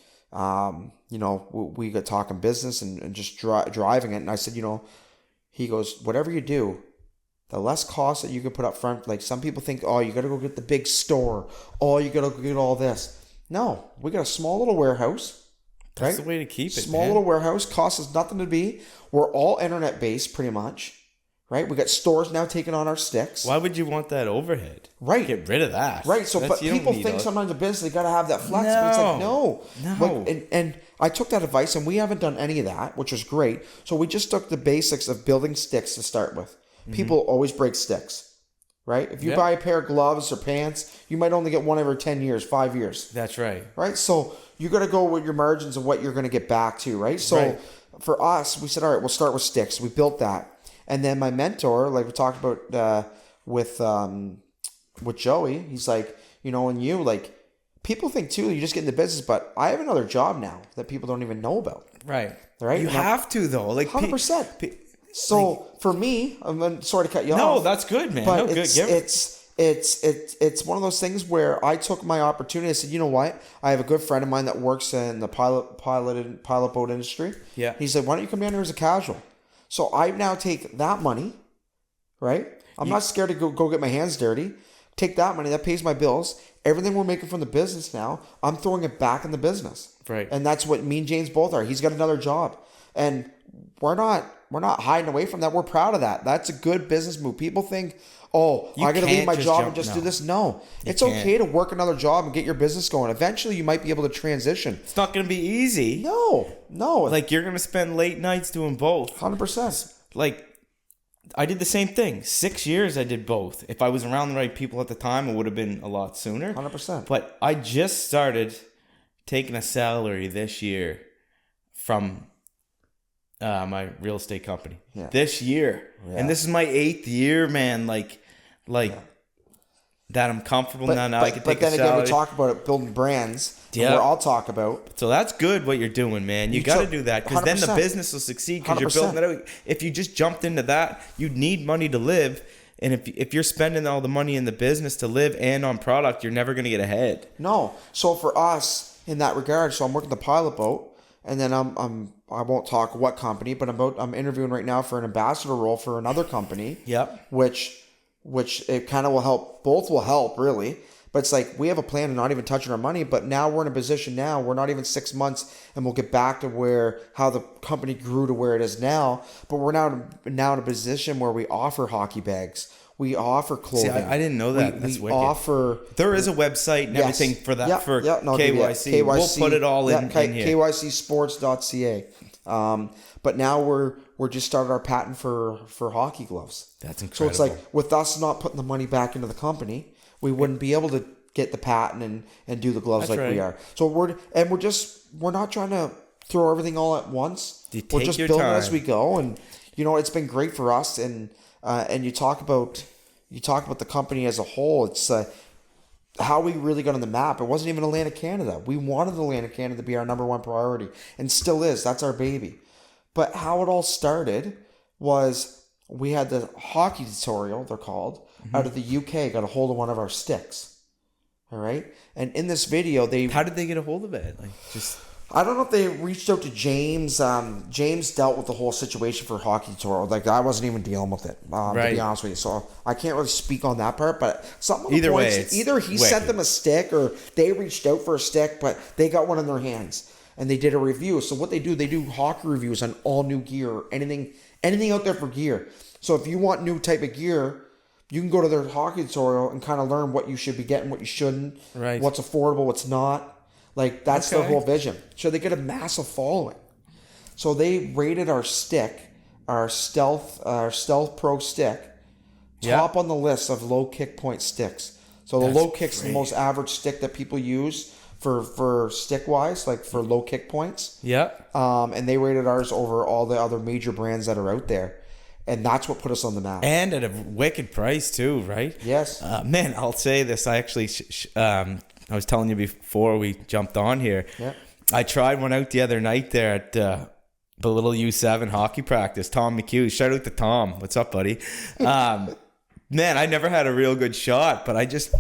we got talking business and just driving it, and I said, he goes, whatever you do, the less cost that you can put up front. Like, some people think, oh, you got to go get the big store. Oh, you got to go get all this. No, we got a small little warehouse. That's the way to keep it. Small little warehouse, costs us nothing to be. We're all internet based, pretty much. Right? We got stores now taking on our sticks. Why would you want that overhead? Right. Get rid of that. Right. So, but people think sometimes in business they got to have that flex. But it's like, no. Like, and I took that advice, and we haven't done any of that, which was great. So we just took the basics of building sticks to start with. People always break sticks, right? If you buy a pair of gloves or pants, you might only get one every 10 years, 5 years. That's right. Right? So you got to go with your margins and what you're going to get back to, right? So for us, we said, all right, we'll start with sticks. We built that. And then my mentor, like we talked about with Joey, he's like, and you, like, people think too, you just get in the business, but I have another job now that people don't even know about. Right. Right? You have to, though. Like, 100%. So for me, I'm sorry to cut you off. No, that's good, man. But no, it's one of those things where I took my opportunity. I said, you know what? I have a good friend of mine that works in the pilot boat industry. Yeah. He said, why don't you come down here as a casual? So I now take that money, right? I'm not scared to go get my hands dirty. Take that money that pays my bills. Everything we're making from the business now, I'm throwing it back in the business. Right. And that's what me and James both are. He's got another job, and we're not hiding away from that. We're proud of that. That's a good business move. People think, I got to leave my job and just do this. No, it's okay to work another job and get your business going. Eventually, you might be able to transition. It's not going to be easy. No. Like, you're going to spend late nights doing both. 100%. Like, I did the same thing. 6 years I did both. If I was around the right people at the time, it would have been a lot sooner. 100%. But I just started taking a salary this year from my real estate company this year. And this is my 8th year, man. Like that I'm comfortable now. I can take a salary. But then again, we talk about it, building brands. Yeah. Where I'll talk about. So that's good what you're doing, man. You got to do that, because then the business will succeed, because you're building it out. If you just jumped into that, you'd need money to live. And if you're spending all the money in the business to live and on product, you're never going to get ahead. No. So for us in that regard, I'm working the pilot boat. And then I won't talk what company, but I'm interviewing right now for an ambassador role for another company. Yep. Which it kind of will help. Both will help, really. But it's like, we have a plan of not even touching our money, but now we're in a position now. We're not even 6 months, and we'll get back to how the company grew to where it is now. But we're now in a position where we offer hockey bags. We offer clothing. See, I didn't know that. That's wicked. Offer. There is a website and everything for that, for KYC. We'll put it all in here. KYCsports.ca. But now we're just started our patent for hockey gloves. That's incredible. So it's like, with us not putting the money back into the company, we wouldn't be able to get the patent and do the gloves we are. So we're not trying to throw everything all at once. We're just building as we go, and it's been great for us. And you talk about the company as a whole. It's how we really got on the map. It wasn't even Atlantic Canada. We wanted Atlantic Canada to be our number one priority, and still is. That's our baby. But how it all started was, we had the hockey tutorial, they're called, out of the UK, got a hold of one of our sticks. All right? And in this video, how did they get a hold of it? I don't know if they reached out to James. James dealt with the whole situation for hockey tutorial. Like, I wasn't even dealing with it, to be honest with you. So I can't really speak on that part. But either he sent them a stick, or they reached out for a stick, but they got one in their hands and they did a review. So what they do hockey reviews on all new gear, anything out there for gear. So if you want new type of gear, you can go to their hockey tutorial and kind of learn what you should be getting, what you shouldn't, what's affordable, what's not. Like, that's their whole vision. So they get a massive following. So they rated our stick, our Stealth Pro stick, top on the list of low kick point sticks. So the low kick's the most average stick that people use for stick wise, like for low kick points. Yeah. And they rated ours over all the other major brands that are out there. And that's what put us on the map. And at a wicked price too, right? Yes. Man, I'll say this. I actually, I was telling you before we jumped on here. Yeah. I tried one out the other night there at the little U7 hockey practice. Tom McHugh. Shout out to Tom. What's up, buddy? Man, I never had a real good shot, but I just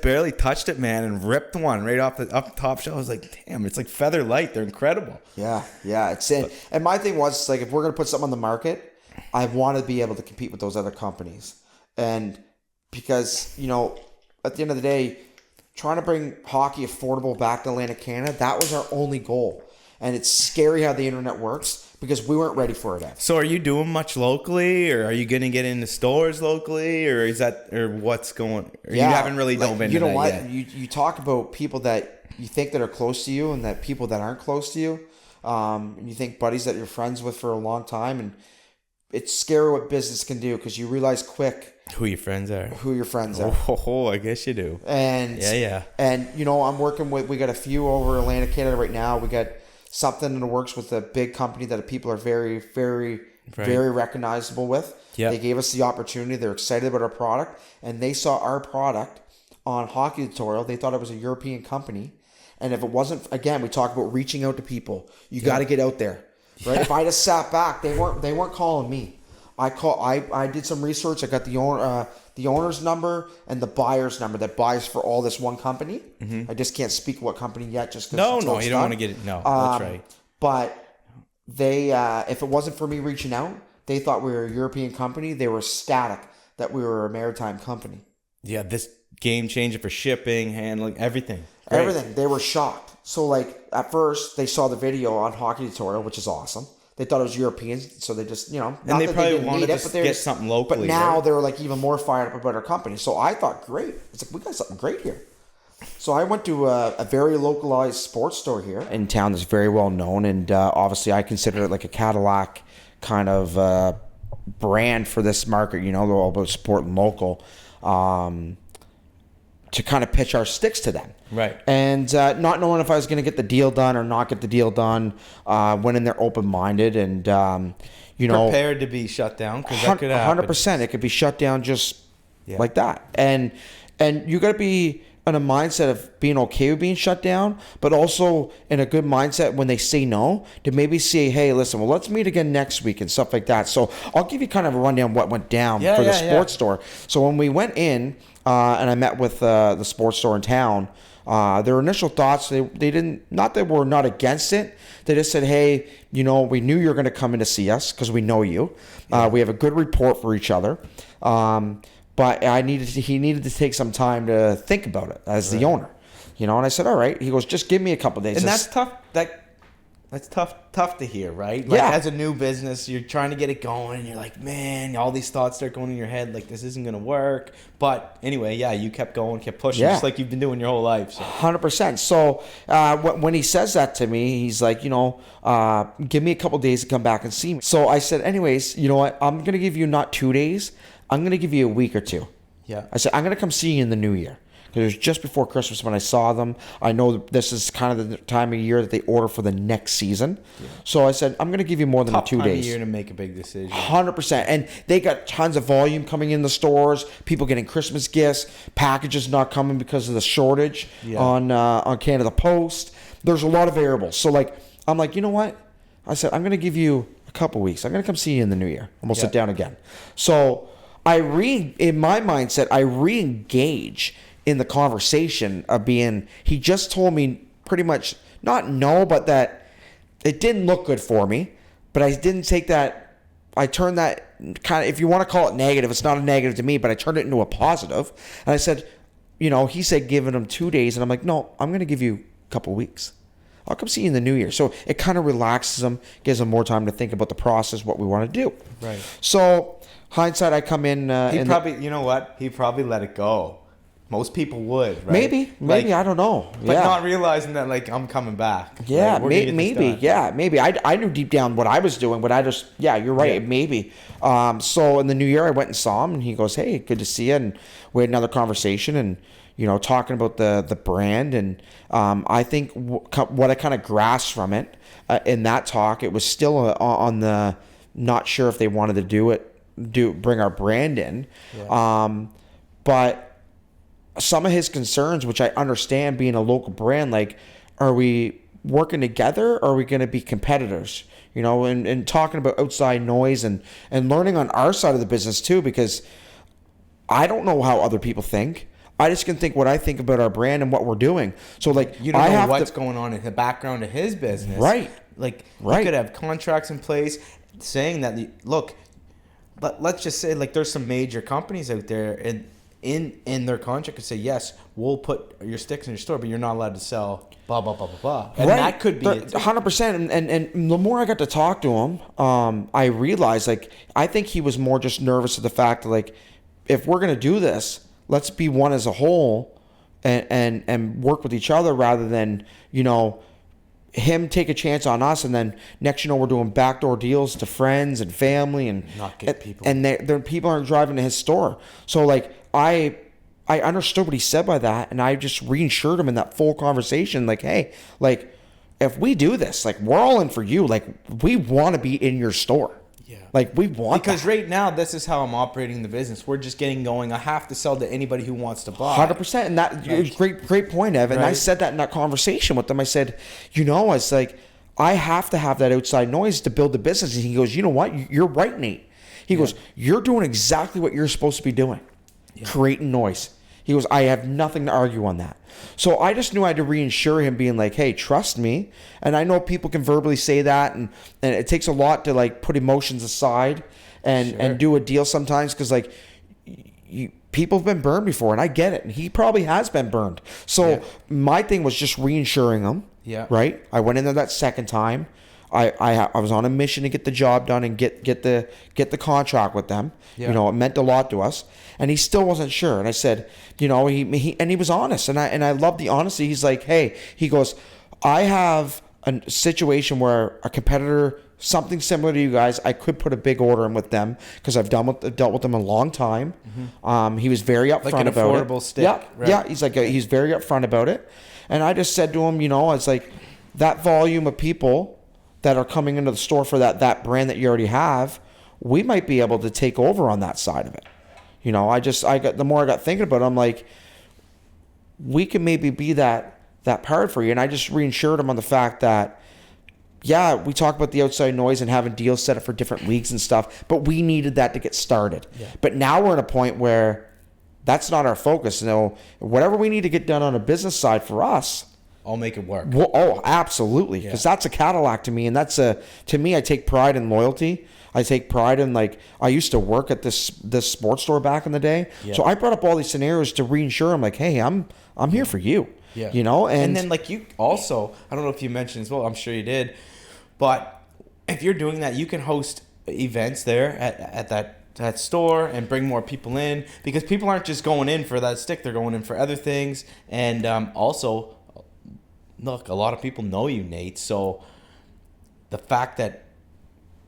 barely touched it, man, and ripped one right off the top shelf. I was like, damn, it's like feather light. They're incredible. Yeah. It's in. And my thing was, like, if we're going to put something on the market, I want to be able to compete with those other companies. And because, you know, at the end of the day, trying to bring hockey affordable back to Atlantic Canada, that was our only goal. And it's scary how the internet works because we weren't ready for it yet. So are you doing much locally, or are you going to get into stores locally, or is that, or what's going, or you haven't really dove into that yet? You talk about people that you think that are close to you and that people that aren't close to you. And you think buddies that you're friends with for a long time, and it's scary what business can do because you realize quick who your friends are. Oh, I guess you do. And yeah. And you know, I'm working with, we got a few over Atlantic Canada right now. We got something in the works with a big company that people are very, very, very recognizable with. Yeah. They gave us the opportunity. They're excited about our product, and they saw our product on Hockey Tutorial. They thought it was a European company. And if it wasn't, again, we talk about reaching out to people. You got to get out there, right? If I just sat back, they weren't calling me. I did some research. I got the owner's number and the buyer's number that buys for all this one company. Mm-hmm. I just can't speak what company yet, just because no, you don't want to get it. No, that's right. But they, if it wasn't for me reaching out, they thought we were a European company. They were ecstatic that we were a maritime company. Yeah, this game changer for shipping, handling, everything. Great. Everything. They were shocked. So, like, at first, they saw the video on Hockey Tutorial, which is awesome. They thought it was European, so they just, you know, and they probably wanted to get something locally. But now they're like even more fired up about our company. So I thought, great, it's like we got something great here. So I went to a very localized sports store here in town that's very well known, and obviously I consider it like a Cadillac kind of brand for this market. You know, they're all about supporting local. To kind of pitch our sticks to them. Right. And not knowing if I was going to get the deal done or not get the deal done, went in there open-minded and, you know. Prepared to be shut down because that could happen. 100%. It could be shut down just like that. And you got to be in a mindset of being okay with being shut down, but also in a good mindset when they say no, to maybe say, hey, listen, well, let's meet again next week and stuff like that. So I'll give you kind of a rundown what went down for the sports store. So when we went in, and I met with the sports store in town, their initial thoughts, they didn't, not that we're not against it. They just said, hey, you know, we knew you were going to come in to see us because we know you. We have a good rapport for each other. But he needed to take some time to think about it as the owner, you know. And I said, all right. He goes, just give me a couple days. And that's tough. That's tough to hear, right? Like, as a new business, you're trying to get it going, and you're like, man, all these thoughts start going in your head, like this isn't gonna work. But anyway, you kept going, kept pushing, just like you've been doing your whole life. So. 100%. So when he says that to me, he's like, you know, give me a couple days to come back and see me. So I said, anyways, you know what? I'm gonna give you not 2 days. I'm gonna give you a week or two. Yeah. I said, I'm gonna come see you in the new year. It was just before Christmas when I saw them. I know this is kind of the time of year that they order for the next season. Yeah. So I said, I'm going to give you more than 2 days. Tough time of year to make a big decision. 100%. And they got tons of volume coming in the stores. People getting Christmas gifts. Packages not coming because of the shortage on Canada Post. There's a lot of variables. So I'm like, you know what? I said, I'm going to give you a couple weeks. I'm going to come see you in the new year. And we'll sit down again. So in my mindset, I re-engage in the conversation of being, he just told me pretty much, not no, but that it didn't look good for me, but I didn't take that, I turned that kind of, if you want to call it negative, it's not a negative to me, but I turned it into a positive. And I said, you know, he said giving him 2 days, and I'm like, no, I'm going to give you a couple weeks. I'll come see you in the new year. So it kind of relaxes him, gives him more time to think about the process, what we want to do. Right. So hindsight, I come in. You know what? He probably let it go. Most people would, right? Maybe, Like, I don't know. but Yeah. not realizing that, like, I'm coming back. Yeah, Like, we're gonna get this maybe. done. Yeah, maybe. I knew deep down what I was doing, but I just, yeah, you're right. Yeah. Maybe. So in the new year, I went and saw him, and he goes, "Hey, good to see you." And we had another conversation, and talking about the brand, and I think what I kind of grasped from it in that talk, it was still on the not sure if they wanted to bring our brand in, but some of his concerns, which I understand being a local brand, like, are we working together or are we going to be competitors? And talking about outside noise and learning on our side of the business too, because I don't know how other people think. I just can think what I think about our brand and what we're doing. So, like, You don't know what's going on in the background of his business. Right. Like, Right. you could have contracts in place saying that, look, but let's just say, like, there's some major companies out there, and in their contract could say, yes, we'll put your sticks in your store, but you're not allowed to sell blah, blah, blah, blah, blah. And that could be it. 100%. And the more I got to talk to him, I realized, like, I think he was more just nervous of the fact that, like, if we're going to do this, let's be one as a whole and work with each other rather than, him take a chance on us, and then next we're doing backdoor deals to friends and family and not get people. And their people aren't driving to his store. So, like, I understood what he said by that, and I just reassured him in that full conversation, like, hey, like, if we do this, like, we're all in for you. Like, we want to be in your store. Yeah. Like, we want Because that. right now, this is how I'm operating the business. We're just getting going. I have to sell to anybody who wants to buy. 100%. And that was great point, Evan. Right. I said that in that conversation with them. I said, I was like, I have to have that outside noise to build the business. And he goes, you know what? You're right, Nate. He goes, you're doing exactly what you're supposed to be doing. Creating noise. He goes, I have nothing to argue on that. So I just knew I had to reinsure him, being like, hey, trust me. And I know people can verbally say that, and it takes a lot to, like, put emotions aside and do a deal sometimes, because, like, people have been burned before, and I get it. And he probably has been burned. So my thing was just reinsuring him. Yeah. Right? I went in there that second time. I was on a mission to get the job done and get the contract with them. Yeah. It meant a lot to us, and he still wasn't sure. And I said, he was honest, and I love the honesty. He's like, hey, he goes, I have a situation where a competitor, something similar to you guys, I could put a big order in with them because I've dealt with them a long time. Mm-hmm. He was very upfront like an about affordable it. stick. Yeah, right? yeah. He's like, he's very upfront about it, and I just said to him, I was like, that volume of people that are coming into the store for that brand that you already have, we might be able to take over on that side of it. The more I got thinking about it, I'm like, we can maybe be that part for you. And I just reinsured him on the fact that, yeah, we talk about the outside noise and having deals set up for different leagues and stuff, but we needed that to get started. Yeah. But now we're at a point where that's not our focus. Whatever we need to get done on a business side for us, I'll make it work. well, oh, absolutely. Because that's a Cadillac to me. And to me, I take pride in loyalty. I take pride in, like, I used to work at this sports store back in the day. Yeah. So I brought up all these scenarios to reinsure him, like, hey, I'm here for you. Yeah. And then, like, you also, I don't know if you mentioned as well, I'm sure you did, but if you're doing that, you can host events there at that store and bring more people in, because people aren't just going in for that stick, they're going in for other things. And also, look, a lot of people know you, Nate. So the fact that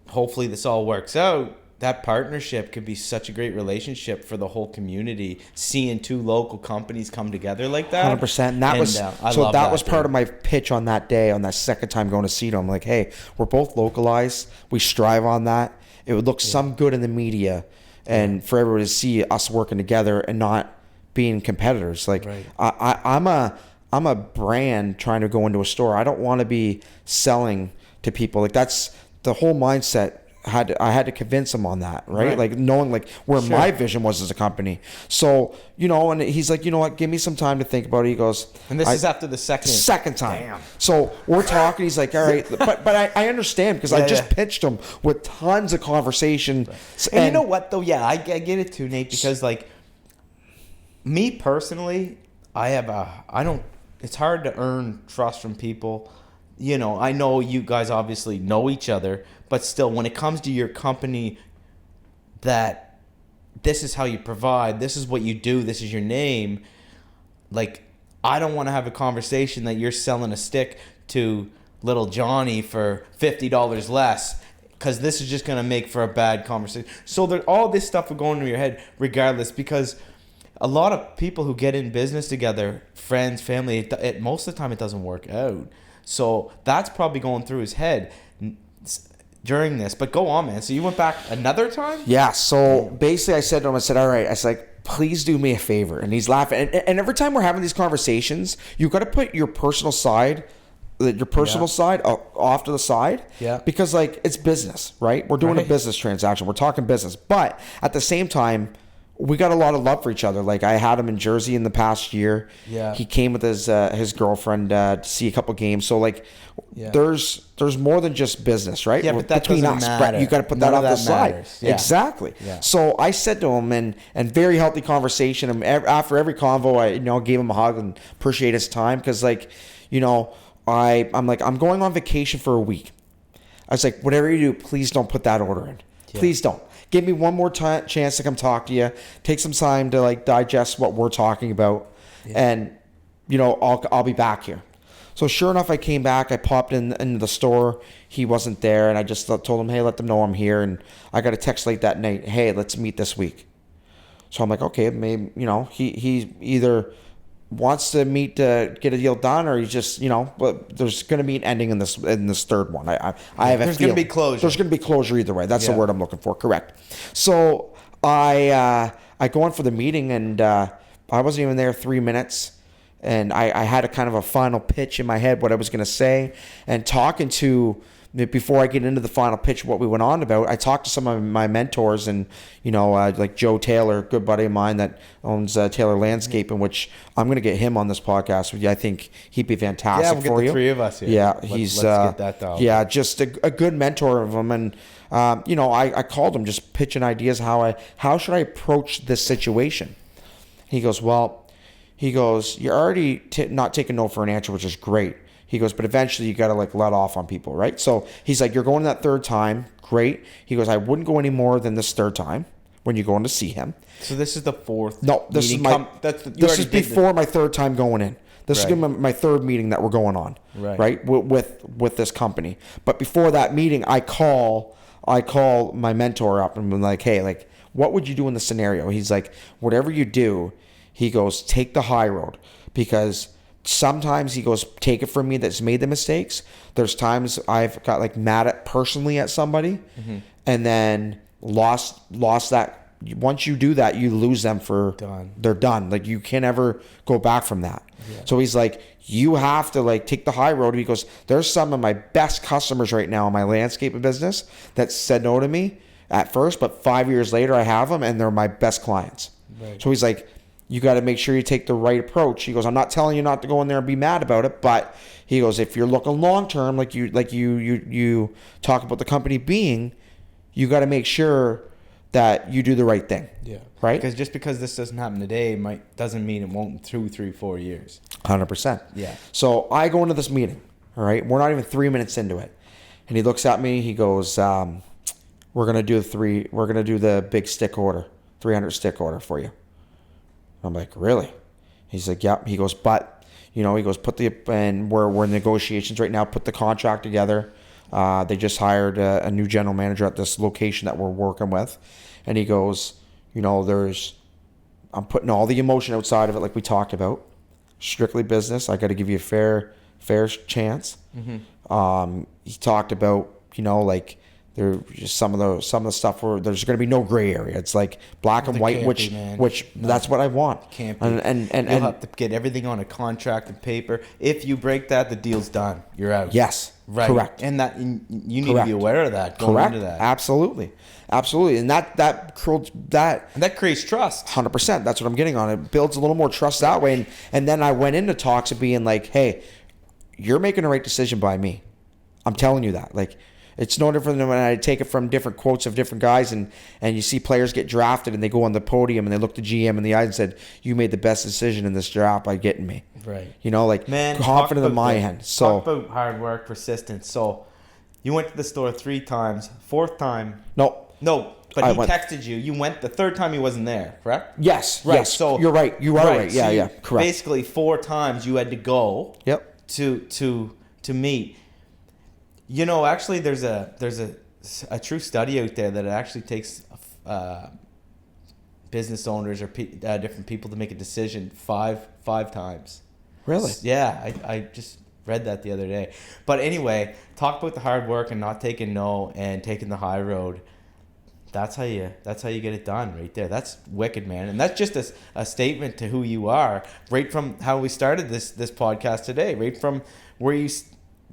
hopefully this all works out, that partnership could be such a great relationship for the whole community. Seeing two local companies come together like that, 100%. And that was part of my pitch on that day, on that second time going to see them. I'm like, hey, we're both localized. We strive on that. It would look some good in the media, and for everybody to see us working together and not being competitors. Like, I'm a brand trying to go into a store. I don't want to be selling to people. Like, that's the whole mindset. I had to convince him on that, right? Like, knowing, like, where my vision was as a company. So, and he's like, you know what? Give me some time to think about it. He goes, and this is after the second time. Damn. So we're talking. He's like, all right, but I understand, because I just pitched him with tons of conversation. Right. And you know what though? Yeah, I get it too, Nate. Because, like, me personally, it's hard to earn trust from people. I know you guys obviously know each other, but still, when it comes to your company, that this is how you provide, this is what you do, this is your name, like, I don't want to have a conversation that you're selling a stick to little Johnny for $50 less, because this is just going to make for a bad conversation. So all this stuff will go into your head regardless, because a lot of people who get in business together, friends, family, most of the time it doesn't work out. So that's probably going through his head during this. But go on, man. So you went back another time? Yeah. So basically I said to him, I said, all right. I was like, please do me a favor. And he's laughing. And every time we're having these conversations, you've got to put your personal side side off to the side. Yeah. Because like it's business, right? We're doing a business transaction. We're talking business. But at the same time, we got a lot of love for each other. Like I had him in Jersey in the past year. Yeah. He came with his girlfriend to see a couple games. So like there's more than just business, right? Yeah, but that between doesn't us, matter. But you got to put that off the side. Yeah. Exactly. Yeah. So I said to him, and very healthy conversation. And after every convo, I gave him a hug and appreciate his time, because like I'm like, I'm going on vacation for a week. I was like, whatever you do, please don't put that order in. Yeah. Please don't. Give me one more chance to come talk to you. Take some time to like digest what we're talking about, and I'll be back here. So sure enough, I came back. I popped into the store. He wasn't there, and I just told him, hey, let them know I'm here. And I got a text late that night. Hey, let's meet this week. So I'm like, okay, maybe he either wants to meet to get a deal done, or he's just but there's going to be an ending in this third one. I have there's going to be closure. There's going to be closure either way. That's the word I'm looking for. Correct. So I go in for the meeting, and I wasn't even there 3 minutes, and I had a kind of a final pitch in my head what I was going to say, and talking to. Before I get into the final pitch, what we went on about, I talked to some of my mentors, and like Joe Taylor, good buddy of mine that owns Taylor Landscaping, which I'm going to get him on this podcast with you. I think he'd be fantastic for you. Yeah, we'll get the three of us here. Yeah, let's get that down. Yeah, just a good mentor of him, and I called him just pitching ideas how should I approach this situation. He goes, you're already not taking no for an answer, which is great. He goes, but eventually you got to like let off on people, right? So he's like, you're going that third time. Great. He goes, I wouldn't go any more than this third time when you're going to see him. So this is the fourth. No, this meeting. This is before my third time going in. This is gonna be my third meeting that we're going on, right? With this company. But before that meeting, I call my mentor up and I'm like, hey, like, what would you do in the scenario? He's like, whatever you do, he goes, take the high road, because sometimes he goes, take it from me that's made the mistakes. There's times I've got like mad personally at somebody, and then lost that. Once you do that, you lose them they're done. Like you can't ever go back from that. Yeah. So he's like, you have to like take the high road. He goes, there's some of my best customers right now in my landscaping business that said no to me at first, but 5 years later I have them and they're my best clients. Right. So he's like, you got to make sure you take the right approach. He goes, I'm not telling you not to go in there and be mad about it, but he goes, if you're looking long term, like you talk about the company being, you got to make sure that you do the right thing. Yeah. Right? Because just because this doesn't happen today doesn't mean it won't in 2, 3, 4 years. 100%. Yeah. So I go into this meeting. All right. We're not even 3 minutes into it. And he looks at me. He goes, we're going to do the big stick order, 300 stick order for you. I'm like, really? He's like, yep. He goes, but, he goes, and we're in negotiations right now, put the contract together. They just hired a new general manager at this location that we're working with. And he goes, I'm putting all the emotion outside of it like we talked about. Strictly business. I got to give you a fair chance. Mm-hmm. He talked about, like, there's some of the stuff where there's going to be no gray area. It's like black and white, which that's what I want. Can't be. And you'll have to get everything on a contract and paper. If you break that, the deal's done. You're out. Yes. Right. Correct. And that you need to be aware of that going into that. Absolutely. And that creates trust. 100%. That's what I'm getting on. It builds a little more trust that way. And then I went into talks of being like, hey, you're making the right decision by me. I'm telling you that. Like, it's no different than when I take it from different quotes of different guys and you see players get drafted and they go on the podium and they look the GM in the eyes and said, you made the best decision in this draft by getting me. Right. Confident in my hand. So talk about hard work, persistence. So you went to the store 3 times. 4th time. No. But he texted you. You went the third time he wasn't there, correct? Yes. Right. Yes. So you're right. You are right. So Yeah. Correct. Basically, 4 times you had to go. Yep. To meet. You know, actually, there's a true study out there that it actually takes business owners or different people to make a decision five times. Really? Yeah, I just read that the other day. But anyway, talk about the hard work and not taking no and taking the high road. That's how you get it done right there. That's wicked, man. And that's just a statement to who you are, right from how we started this podcast today, right from where you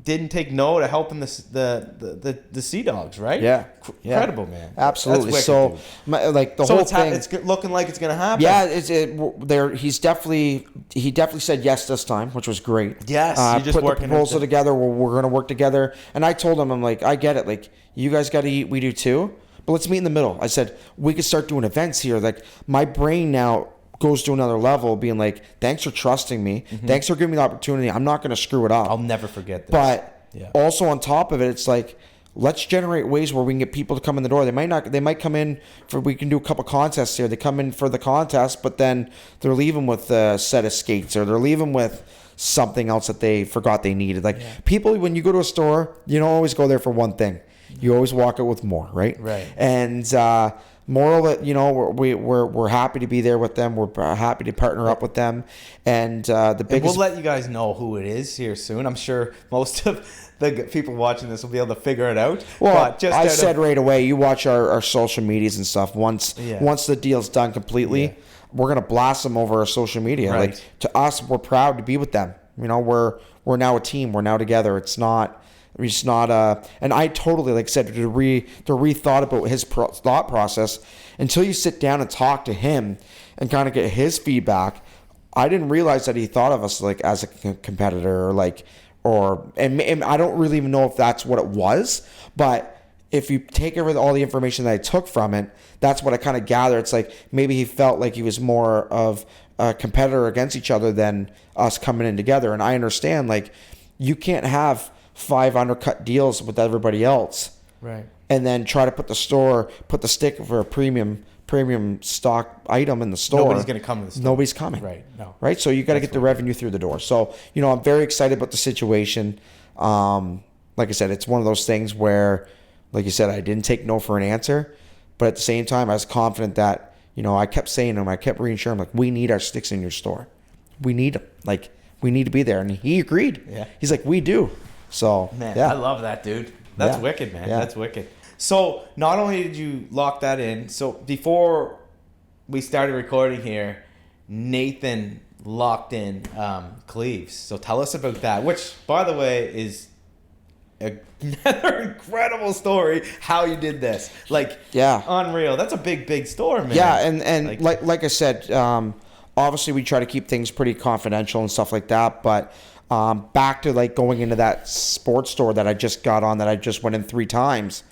didn't take no to helping the Sea Dogs, right? Yeah. Incredible, man. Absolutely. Wicked, so, the whole thing. It's looking like it's gonna happen. Yeah, he definitely said yes this time, which was great. Yes, you're just put the proposal together. We're going to work together. And I told him, I'm like, I get it. Like, you guys got to eat, we do too. But let's meet in the middle. I said, we could start doing events here. Like, my brain now goes to another level, being like, thanks for trusting me. Mm-hmm. Thanks for giving me the opportunity. I'm not going to screw it up. I'll never forget this. But also on top of it, it's like, let's generate ways where we can get people to come in the door. They might come in we can do a couple contests here. They come in for the contest, but then they're leaving with a set of skates, or they're leaving with something else that they forgot they needed. Like, people, when you go to a store, you don't always go there for one thing. You always walk out with more, right? Right. And moral that, we're happy to be there with them. We're happy to partner up with them. And the biggest. And we'll let you guys know who it is here soon. I'm sure most of the people watching this will be able to figure it out. Well, I said right away, you watch our social medias and stuff. Once the deal's done completely, we're gonna blast them over our social media. Right. Like, to us, we're proud to be with them. We're now a team. We're now together. It's not. And I totally, like I said, to rethought about his thought process. Until you sit down and talk to him and kind of get his feedback, I didn't realize that he thought of us like as a competitor, and I don't really even know if that's what it was. But if you take all the information that I took from it, that's what I kind of gathered. It's like maybe he felt like he was more of a competitor against each other than us coming in together. And I understand, like, you can't have 5 undercut deals with everybody else, right? And then try to put the stick for a premium stock item in the store. Nobody's going to come to the store. Nobody's coming, right? No, right. So you got to get the revenue through the door. So I'm very excited about the situation. Like I said, it's one of those things where, like you said, I didn't take no for an answer, but at the same time, I was confident that I kept saying to him, I kept reassuring him, like, we need our sticks in your store. We need them. Like, we need to be there, and he agreed. Yeah, he's like, we do. So, man, I love that, dude. That's wicked, man. Yeah. That's wicked. So, not only did you lock that in, so before we started recording here, Nathan locked in Cleves. So, tell us about that, which, by the way, is another incredible story, how you did this. Like, unreal. That's a big store, man. Yeah, and like I said, obviously we try to keep things pretty confidential and stuff like that, but back to like going into that sports store that I just got on, that I just went in 3 times,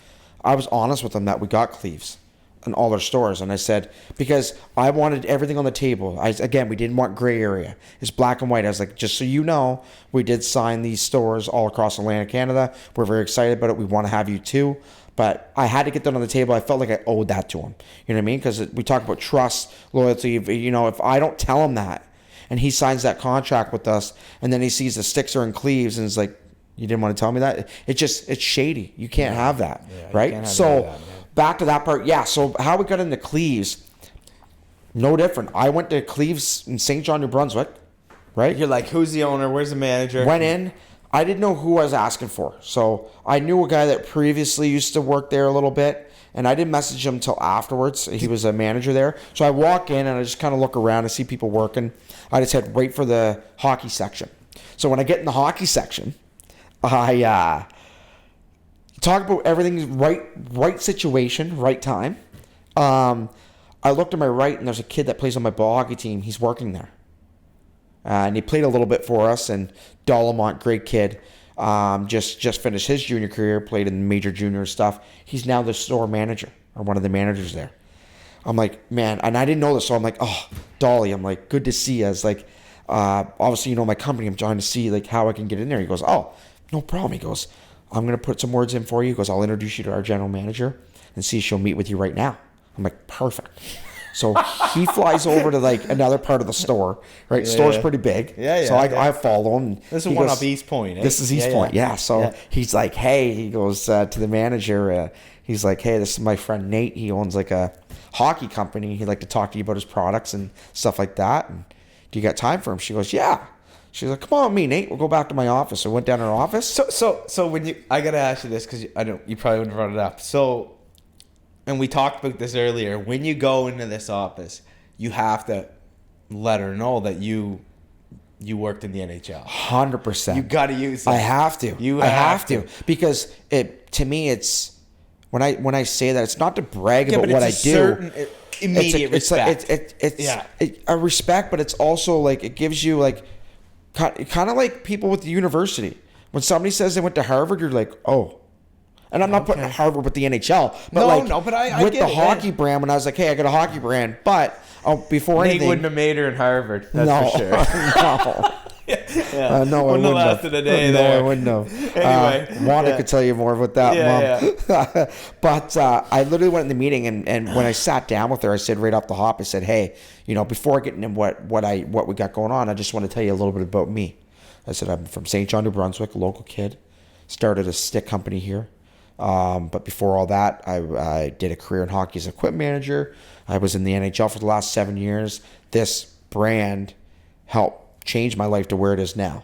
I was honest with them that we got Cleves in all our stores. And I said, because I wanted everything on the table. Again, we didn't want gray area. It's black and white. I was like, just so you know, we did sign these stores all across Atlantic Canada. We're very excited about it. We want to have you too. But I had to get that on the table. I felt like I owed that to him. You know what I mean? Because we talk about trust, loyalty. If I don't tell him that, and he signs that contract with us, and then he sees the sticks are in Cleves, and is like, you didn't want to tell me that? It's shady. You can't have that, right? So back to that part. Yeah, so how we got into Cleves, no different. I went to Cleves in St. John, New Brunswick, right? You're like, who's the owner? Where's the manager? Went in. I didn't know who I was asking for. So I knew a guy that previously used to work there a little bit, and I didn't message him until afterwards. He was a manager there. So I walk in, and I just kind of look around and see people working. I just head right for the hockey section. So when I get in the hockey section, I talk about everything right situation, right time. I looked to my right, and there's a kid that plays on my ball hockey team. He's working there. And he played a little bit for us, and Dolomont, great kid, just finished his junior career, played in major junior stuff. He's now the store manager, or one of the managers there. I'm like, man, and I didn't know this, so I'm like, oh, Dolly, I'm like, good to see you. I was like, obviously, my company, I'm trying to see like how I can get in there. He goes, oh, no problem. He goes, I'm going to put some words in for you. He goes, I'll introduce you to our general manager. and see if she'll meet with you right now. I'm like, perfect. So he flies over to like another part of the store, right? Store's pretty big. So I follow him. This is one up East Point. This is East Point. Yeah. So he's like, hey, he goes to the manager. He's like, hey, this is my friend Nate. He owns like a hockey company. He'd like to talk to you about his products and stuff like that. And do you got time for him? She goes, yeah. She's like, come on with me, Nate. We'll go back to my office. So I went down to her office. So when I got to ask you this because you probably wouldn't have brought it up. So, and we talked about this earlier. When you go into this office, you have to let her know that you worked in the NHL. 100%. You got to use it. I have to. I have to because to me it's when I say that it's not to brag about what I do. Immediate respect. It's a respect, but it's also like it gives you like kind of like people with the university. When somebody says they went to Harvard, you're like, oh. And I'm not putting Harvard with the NHL, but but I with get the hockey brand. When I was like, hey, I got a hockey brand, but before anything, Nate wouldn't have made her in Harvard. That's for sure. No, I wouldn't have lasted a day no, there. I wouldn't have. Anyway, Wanda could tell you more about that, Mom. But I literally went in the meeting, and when I sat down with her, I said right off the hop, I said, hey, before I get into what we got going on, I just want to tell you a little bit about me. I said I'm from St. John, New Brunswick, a local kid. Started a stick company here. But before all that, I did a career in hockey as an equipment manager. I was in the NHL for the last 7 years. This brand helped change my life to where it is now.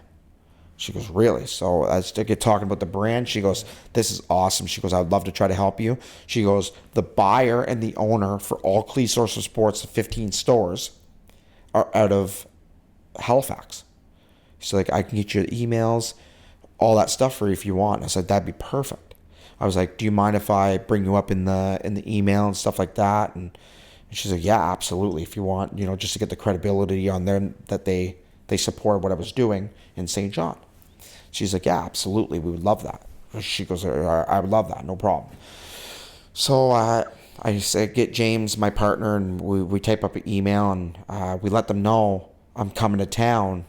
She goes, really? So I get talking about the brand. She goes, this is awesome. She goes, I'd love to try to help you. She goes, the buyer and the owner for all Clee Source of Sports, 15 stores, are out of Halifax. She's like, I can get you emails, all that stuff for you if you want. And I said, that'd be perfect. I was like, do you mind if I bring you up in the email and stuff like that? And she's like, yeah, absolutely. If you want, just to get the credibility on them that they support what I was doing in St. John. She's like, yeah, absolutely. We would love that. She goes, I would love that. No problem. So I said, get James, my partner, and we type up an email and we let them know I'm coming to town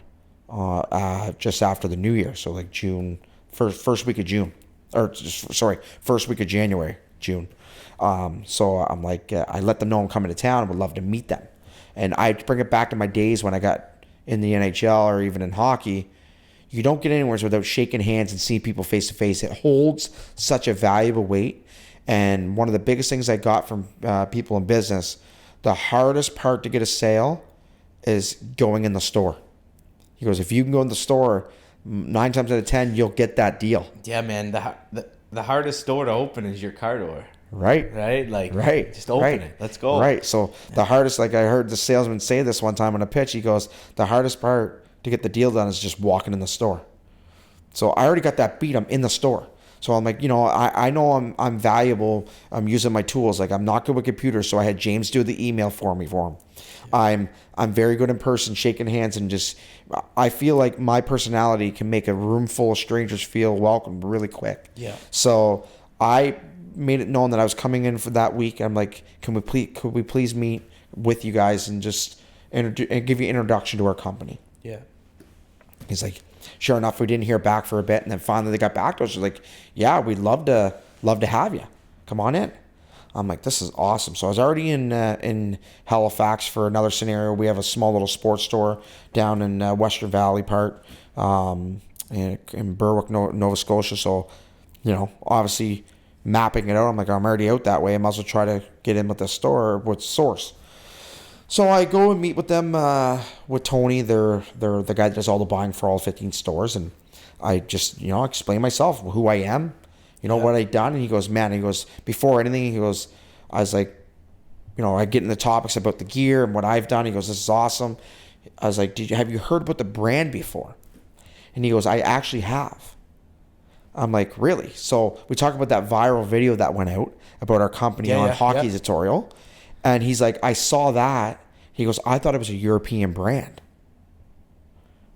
just after the New Year. So like June, first week of June. First week of January, June. So I'm like, I let them know I'm coming to town and would love to meet them. And I bring it back to my days when I got in the NHL or even in hockey. You don't get anywhere without shaking hands and seeing people face to face. It holds such a valuable weight. And one of the biggest things I got from people in business, the hardest part to get a sale is going in the store. He goes, if you can go in the store, 9 times out of 10, you'll get that deal. Yeah, man. The hardest door to open is your car door. Right. Like, right. Just open it. Let's go. Right. So the hardest, like I heard the salesman say this one time on a pitch, he goes, the hardest part to get the deal done is just walking in the store. So I already got that beat. I'm in the store. So I'm like, I know I'm valuable. I'm using my tools. Like I'm not good with computers. So I had James do the email for him. I'm very good in person, shaking hands, and just I feel like my personality can make a room full of strangers feel welcome really quick. Yeah. So I made it known that I was coming in for that week. I'm like, could we please meet with you guys and just and give you an introduction to our company? Yeah. He's like, sure enough, we didn't hear back for a bit, and then finally they got back to us. They're like, yeah, we'd love to have you. Come on in. I'm like, this is awesome. So I was already in Halifax for another scenario. We have a small little sports store down in Western Valley part in Berwick, Nova Scotia. So, obviously mapping it out, I'm like, I'm already out that way. I might as well try to get in with the store with Source. So I go and meet with them with Tony. They're the guy that does all the buying for all 15 stores, and I just explain myself, who I am, what I done, and he goes, before anything, he goes, I was like, I get in the topics about the gear and what I've done. He goes, this is awesome. I was like, have you heard about the brand before? And he goes, I actually have. I'm like, really? So we talk about that viral video that went out about our company on hockey tutorial. And he's like, I saw that. He goes, I thought it was a European brand.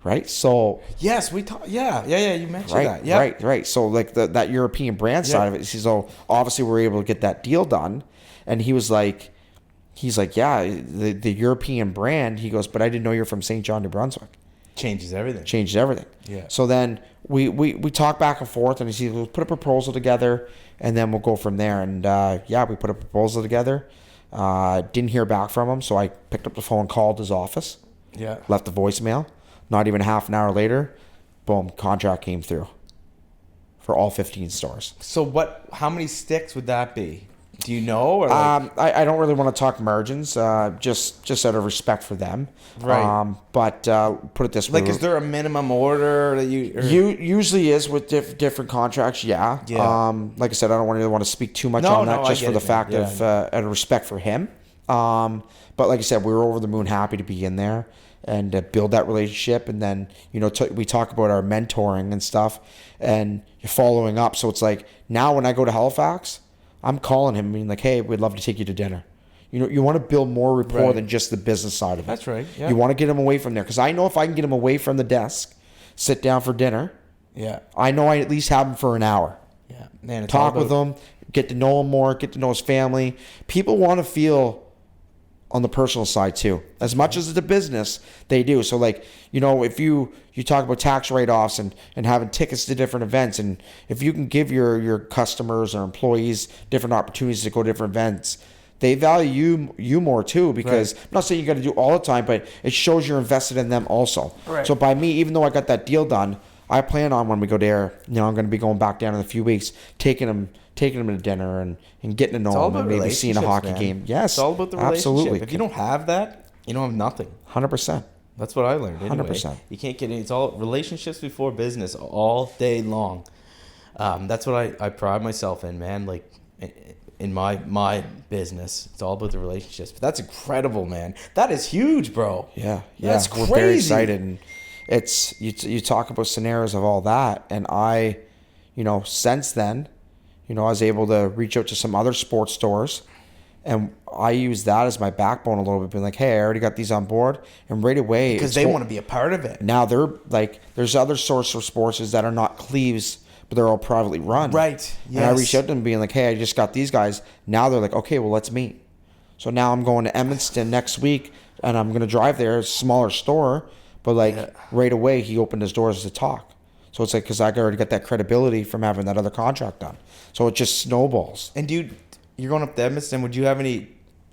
Right? So yes, we talked. Yeah. You mentioned that. Yeah. Right. So like that European brand side of it. So obviously we're able to get that deal done. And he's like, yeah, the European brand. He goes, but I didn't know you're from St. John, New Brunswick. Changes everything. Yeah. So then we talk back and forth, and he goes, put a proposal together, and then we'll go from there. And we put a proposal together. Didn't hear back from him, so I picked up the phone, called his office, left a voicemail. Not even half an hour later, boom, contract came through for all 15 stores. So how many sticks would that be? Do you know? Or I don't really want to talk margins, just out of respect for them. Right. But put it this way. Like, is there a minimum order that you... Usually is with different contracts, yeah. Like I said, I don't really want to speak too much on that, just for the fact of out of respect for him. But like I said, we were over the moon happy to be in there and build that relationship. And then, we talk about our mentoring and stuff and you're following up. So it's like, now when I go to Halifax, I'm calling him being like, hey, we'd love to take you to dinner. You want to build more rapport than just the business side of it. That's right. Yeah. You want to get him away from there. Because I know if I can get him away from the desk, sit down for dinner, I know I at least have him for an hour. Yeah. Man, talk with him, get to know him more, get to know his family. People want to feel on the personal side too. As much as it's a business, they do. So like, if you talk about tax write-offs and having tickets to different events, and if you can give your customers or employees different opportunities to go to different events, they value you more too, because I'm not saying you got to do all the time, but it shows you're invested in them also. Right. So by me, even though I got that deal done, I plan on when we go there, I'm going to be going back down in a few weeks, taking them to dinner and getting to know them and maybe seeing a hockey game. Yes. It's all about the relationship. Absolutely. If you don't have that, you don't have nothing. 100%. That's what I learned anyway. 100%. You can't get it's all relationships before business all day long. That's what I pride myself in, man. Like in my business, it's all about the relationships. But that's incredible, man. That is huge, bro. Yeah. That's crazy. We're very excited, and it's you talk about scenarios of all that, and I, since then, I was able to reach out to some other sports stores, and I use that as my backbone a little bit, being like, hey, I already got these on board, and right away, because they want to be a part of it. Now they're like, there's other sorts of sports that are not Cleves, but they're all privately run. Right. Yes. And I reached out to them being like, hey, I just got these guys. Now they're like, okay, well, let's meet. So now I'm going to Edmundston next week, and I'm going to drive there, a smaller store, but right away he opened his doors to talk. So it's like, because I already got that credibility from having that other contract done. So it just snowballs. And dude, you're going up to Edmundston. Would you have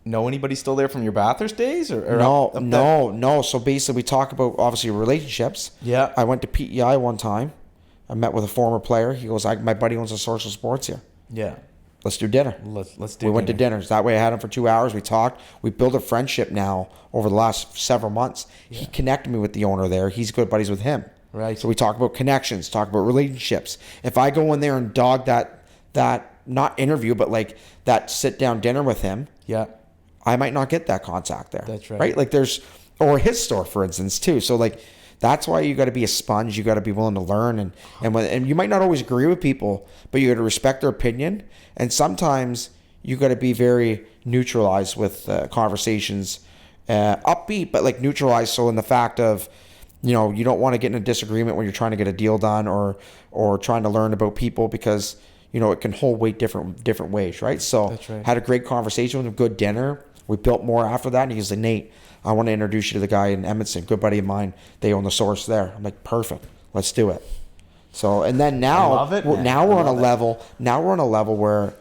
know anybody still there from your Bathurst days? Or No. So basically we talk about, obviously, relationships. Yeah. I went to PEI one time. I met with a former player. He goes, my buddy owns a source of sports here. Yeah. Let's do dinner. Let's do We went to dinners. That way I had him for 2 hours. We talked. We built a friendship now over the last several months. Yeah. He connected me with the owner there. He's good buddies with him. Right. So we talk about connections, talk about relationships. If I go in there and dog that not interview, but like that sit down dinner with him, I might not get that contact there. That's right. Right? Like or his store, for instance, too. So like, that's why you got to be a sponge. You got to be willing to learn, and you might not always agree with people, but you got to respect their opinion. And sometimes you got to be very neutralized with conversations, upbeat, but like neutralized. So in the fact of, you don't want to get in a disagreement when you're trying to get a deal done or trying to learn about people, because it can hold weight different ways, right? So that's right. Had a great conversation with him, good dinner. We built more after that, and he's like, Nate, I want to introduce you to the guy in Edmundston, good buddy of mine. They own the source there. I'm like, perfect, let's do it. So, and then now, we're on a level. Now we're on a level where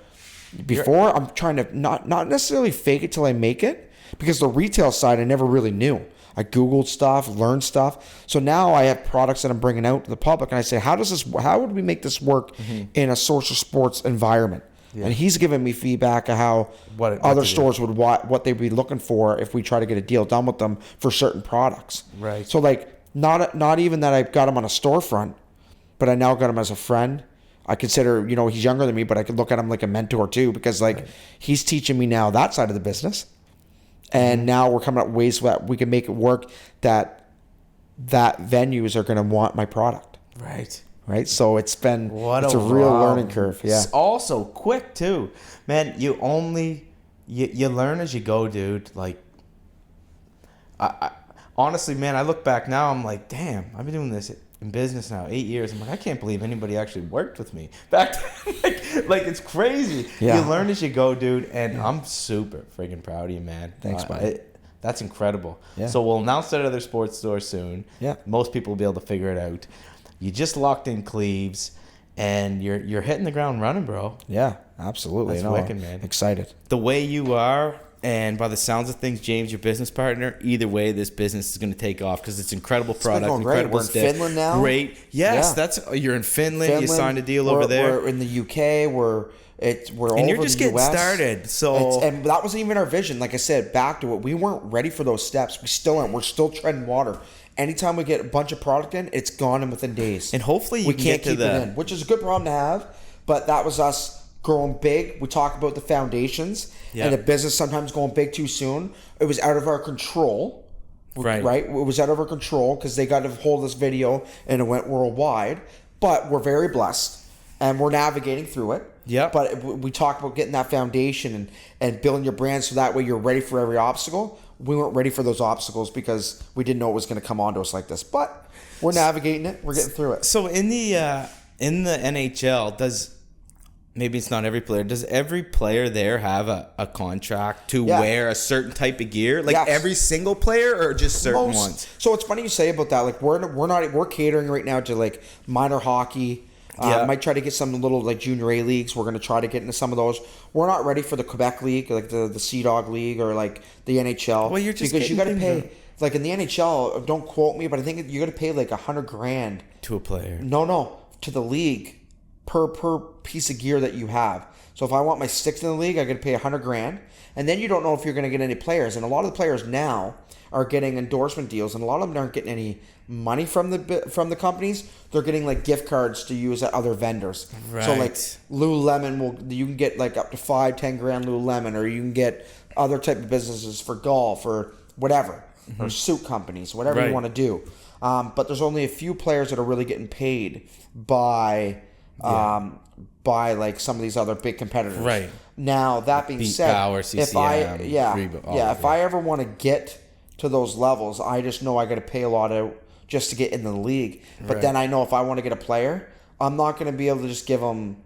before I'm trying to not necessarily fake it till I make it, because the retail side I never really knew. I Googled stuff, learned stuff. So now I have products that I'm bringing out to the public, and I say, how would we make this work in a social sports environment? Yeah. And he's giving me feedback of how other stores would what they'd be looking for if we try to get a deal done with them for certain products. Right. So like not even that I got him on a storefront, but I now got him as a friend. I consider, he's younger than me, but I could look at him like a mentor too, because he's teaching me now that side of the business. And now we're coming up with ways that we can make it work that venues are going to want my product. Right. So it's a real learning curve. Yeah. It's also quick too, man. You learn as you go, dude. Like, I honestly, man, I look back now, I'm like, damn, I've been doing this in business now 8 years. I'm like, I can't believe anybody actually worked with me back then. like it's crazy. Yeah. You learn as you go, dude, and I'm super freaking proud of you, man. Thanks, buddy. That's incredible. Yeah. So we'll announce that at other sports stores soon. Yeah. Most people will be able to figure it out. You just locked in Cleves, and you're hitting the ground running, bro. Yeah, absolutely. That's wicked, man. Excited. The way you are, and by the sounds of things, James, your business partner, either way, this business is going to take off because it's incredible product. It's been going great. Incredible We're in Finland now. Great. Yes, Yeah. you're in Finland. You signed a deal over there. We're in the UK. We're all and you're over just the getting US. started. So and that wasn't even our vision. Like I said, back to it. We weren't ready for those steps. We still aren't. We're still treading water. Anytime we get a bunch of product in, it's gone in within days. And hopefully we can't keep it in, which is a good problem to have. But that was us growing big. We talk about the foundations and the business sometimes going big too soon. It was out of our control. Right? It was out of our control because they got to hold this video and it went worldwide. But we're very blessed and we're navigating through it. Yeah. But we talk about getting that foundation and building your brand so that way you're ready for every obstacle. We weren't ready for those obstacles because we didn't know it was going to come onto us like this. But we're navigating it. We're getting through it. So in the NHL, maybe it's not every player, does every player there have a contract to wear a certain type of gear? Like every single player or just certain ones? So it's funny you say about that. Like we're catering right now to like minor hockey. Might try to get some little like junior A leagues. We're going to try to get into some of those. We're not ready for the Quebec League, like the Sea Dog League or like the NHL. Well, you're just because you got to pay like in the NHL. Don't quote me, but I think you got to pay like $100,000 to a player. No, to the league per piece of gear that you have. So if I want my sticks in the league, I got to pay $100,000, and then you don't know if you're going to get any players. And a lot of the players now are getting endorsement deals, and a lot of them aren't getting any money from the companies. They're getting like gift cards to use at other vendors. Right. So like Lululemon you can get like up to $5-10,000 Lululemon, or you can get other type of businesses for golf or whatever, or suit companies, whatever you want to do. But there's only a few players that are really getting paid by like some of these other big competitors. Right. Now that being said, Power, CCM, if I ever want to get to those levels, I just know I got to pay a lot out just to get in the league. But then I know if I want to get a player, I'm not going to be able to just give them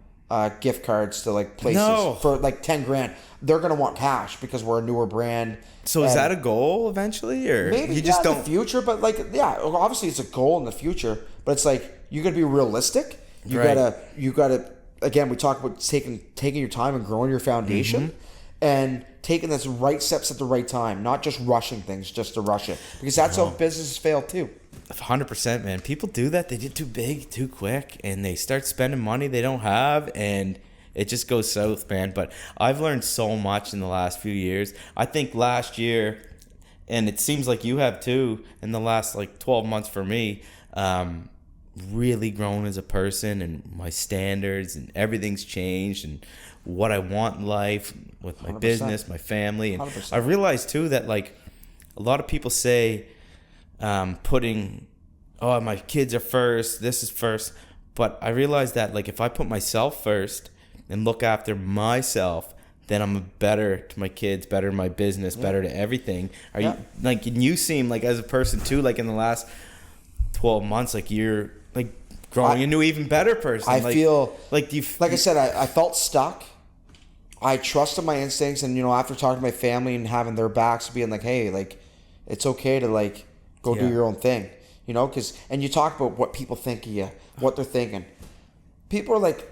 gift cards to like places for like $10,000. They're going to want cash because we're a newer brand. So is that a goal eventually, or maybe you just don't? In the future, but like obviously it's a goal in the future. But it's like you got to be realistic. You gotta. Again, we talk about taking your time and growing your foundation, and taking the right steps at the right time, not just rushing things just to rush it, because that's how businesses fail too. 100%, man. People do that. They get too big, too quick, and they start spending money they don't have, and it just goes south, man. But I've learned so much in the last few years. I think last year, and it seems like you have too, in the last like 12 months for me, really grown as a person, and my standards and everything's changed, and what I want in life with my 100%. business, my family. And 100%. I realized too that like a lot of people say putting, my kids are first, this is first. But I realized that like if I put myself first and look after myself, then I'm better to my kids, better to my business, better to everything. You like, and you seem like as a person too, like in the last 12 months, like you're like growing into an even better person. I feel like I said, I felt stuck. I trusted my instincts, and after talking to my family and having their backs, being like, hey, like it's okay to like go do your own thing, because and you talk about what people think of you, what they're thinking. People are like,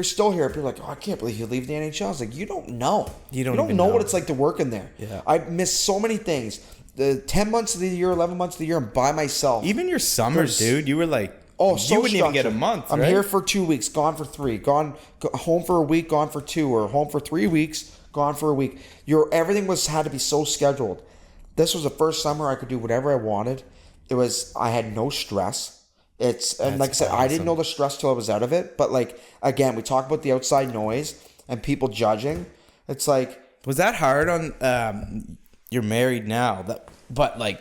still hear people are like, oh, I can't believe you leave the NHL. I was like, you don't know. You don't know what it's like to work in there. Yeah. I missed so many things. The 10 months of the year, 11 months of the year, I'm by myself. Even your summers, dude, you were like, so you wouldn't even get a month. I'm here for 2 weeks, gone for 3, home for a week, gone for 2, or home for 3 weeks, gone for a week. Everything had to be so scheduled. This was the first summer I could do whatever I wanted. I had no stress. And like I said, awesome. I didn't know the stress till I was out of it. But like, again, we talk about the outside noise and people judging. It's like, was that hard on? You're married now, but like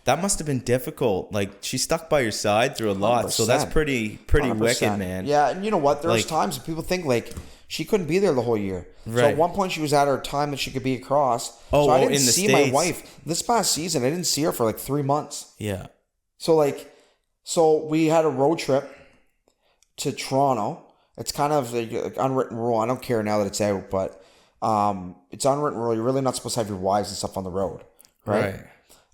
that must have been difficult. Like she stuck by your side through a lot, 100%. So that's pretty 100%. Wicked, man. Yeah, and you know what? There's times people think like she couldn't be there the whole year. Right. So at one point she was at her time that she could be across. So I didn't see my wife this past season. I didn't see her for like 3 months. Yeah. So we had a road trip to Toronto. It's kind of like unwritten rule. I don't care now that it's out, but it's unwritten rule. You're really not supposed to have your wives and stuff on the road, right?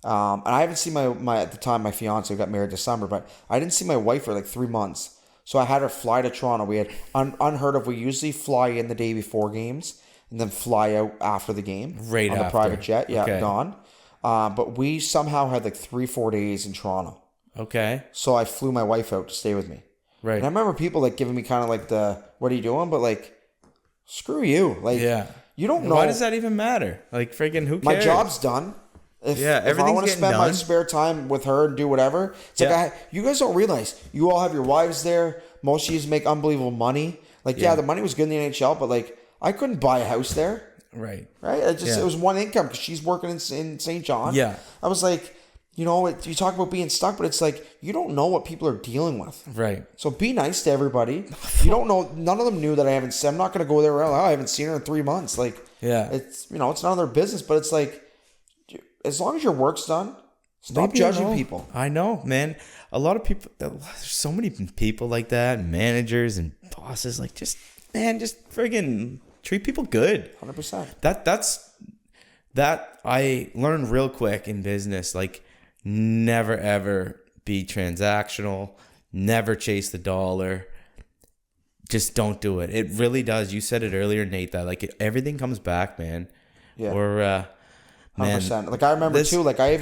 And I haven't seen my at the time my fiance got married this summer, but I didn't see my wife for like 3 months. So I had her fly to Toronto. We had unheard of. We usually fly in the day before games and then fly out after the game Right on the after. private jet. Yeah, Okay. gone. But we somehow had like 3-4 days in Toronto. Okay. So I flew my wife out to stay with me. Right. And I remember people like giving me kind of like the, what are you doing? But like, screw you. Like, Yeah. you don't know. Why does that even matter? Like, freaking who cares? My job's done. If I everything's want to getting spend my done. spare time with her and do whatever, it's like you guys don't realize you all have your wives there. Most of you make unbelievable money. Like, the money was good in the NHL, but like, I couldn't buy a house there. Right. Right? It was one income because she's working in St. John. Yeah. I was like, you talk about being stuck, but it's like, you don't know what people are dealing with. Right. So be nice to everybody. You don't know. None of them knew that I haven't seen. I'm not going to go there. Well, I haven't seen her in 3 months. Like, it's, it's none of their business, but it's like, as long as your work's done, stop judging people. I know, man. A lot of people, there's so many people like that, managers and bosses, like just friggin' treat people good. 100%. That I learned real quick in business, like never ever be transactional, never chase the dollar. Just don't do it. It really does. You said it earlier, Nate, that like everything comes back, man. Yeah. Or, 100%. Like I remember too, like I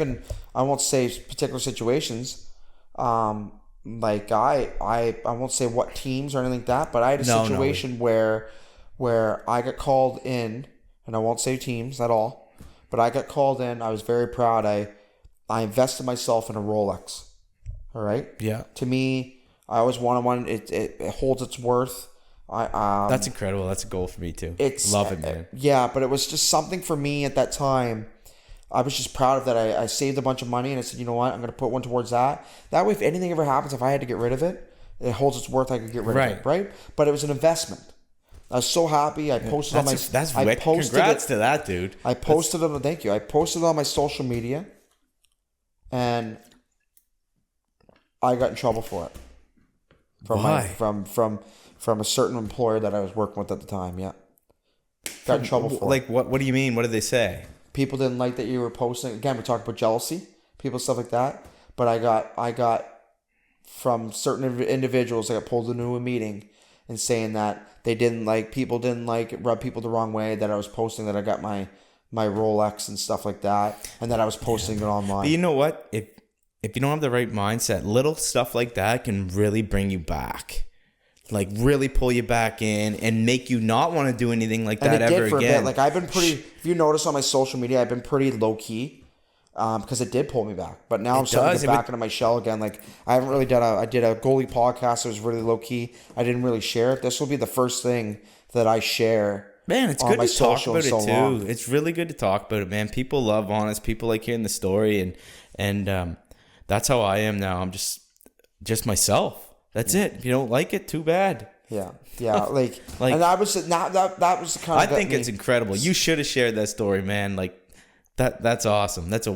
won't say particular situations. Like I won't say what teams or anything like that, but I had a situation where I got called in, and I won't say teams at all, but I got called in. I was very proud. I invested myself in a Rolex. All right. Yeah. To me, I always wanted one. It holds its worth. That's incredible. That's a goal for me too. Love it, man. Yeah, but it was just something for me at that time. I was just proud of that. I saved a bunch of money and I said, you know what? I'm going to put one towards that. That way, if anything ever happens, if I had to get rid of it, it holds its worth. I could get rid of it, right? But it was an investment. I was so happy. I posted on my. That's wicked. Congrats to that, dude. I posted it. Thank you. I posted it on my social media, and I got in trouble for it. Why? From a certain employer that I was working with at the time. Yeah, got in trouble for it. Like what? What do you mean? What did they say? People didn't like that you were posting. Again, we're talking about jealousy, people, stuff like that. But I got from certain individuals. I got pulled into a meeting and saying that people didn't like rub people the wrong way. That I was posting that I got my Rolex and stuff like that, and that I was posting it online. But you know what? If you don't have the right mindset, little stuff like that can really bring you back. Like really pull you back in and make you not want to do anything like that ever again. A bit. Like I've been pretty. If you notice on my social media, I've been pretty low key, because it did pull me back. But now I'm starting to get back into my shell again. Like I haven't really done I did a goalie podcast. It was really low key. I didn't really share it. This will be the first thing that I share. Man, it's good to talk about it too. It's really good to talk about it, man. People love honest. People like hearing the story, and that's how I am now. I'm just myself. That's it. If you don't like it, too bad. Yeah, like and that was the kind of. I think it's incredible. You should have shared that story, man. Like that's awesome. That's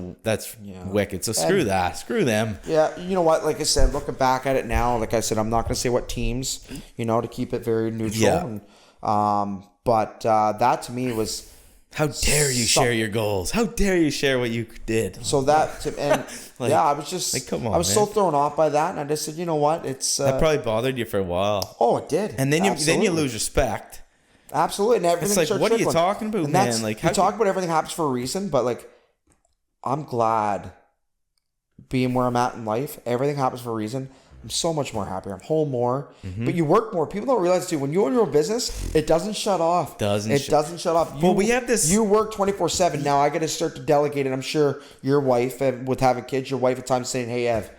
wicked. So screw them. Yeah, you know what? Like I said, looking back at it now, like I said, I'm not going to say what teams, to keep it very neutral. Yeah. But that to me was. How dare you share your goals? How dare you share what you did? So I was just like, come on, I was so thrown off by that, and I just said, you know what? It's that probably bothered you for a while. Oh, it did. And then you lose respect. Absolutely, and everything. It's like, what are you talking about, man? Like, you talk about everything happens for a reason, but like, I'm glad being where I'm at in life. Everything happens for a reason. I'm so much more happier. I'm home more, but you work more. People don't realize too, when you own your own business, it doesn't shut off. It doesn't shut off. Well, we have this. You work 24/7. Now I got to start to delegate, and I'm sure your wife, with having kids, your wife at times saying, "Hey, Ev,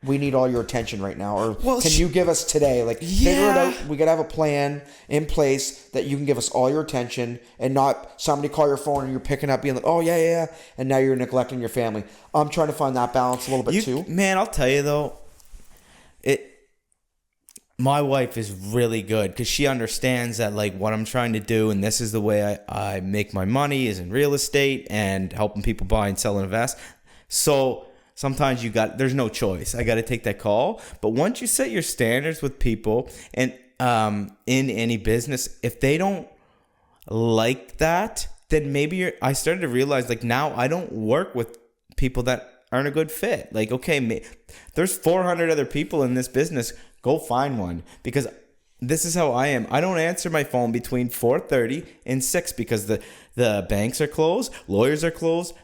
we need all your attention right now," or can you give us today? Like, figure it out. We got to have a plan in place that you can give us all your attention, and not somebody call your phone and you're picking up, being like, "Oh yeah," and now you're neglecting your family. I'm trying to find that balance a little bit too. Man, I'll tell you though. My wife is really good because she understands that like what I'm trying to do, and this is the way I make my money is in real estate and helping people buy and sell and invest. So sometimes there's no choice. I got to take that call. But once you set your standards with people and in any business, if they don't like that, then maybe I started to realize like now I don't work with people that aren't a good fit. Like, okay, there's 400 other people in this business. Go find one, because this is how I am. I don't answer my phone between 4:30 and 6 because the banks are closed, lawyers are closed.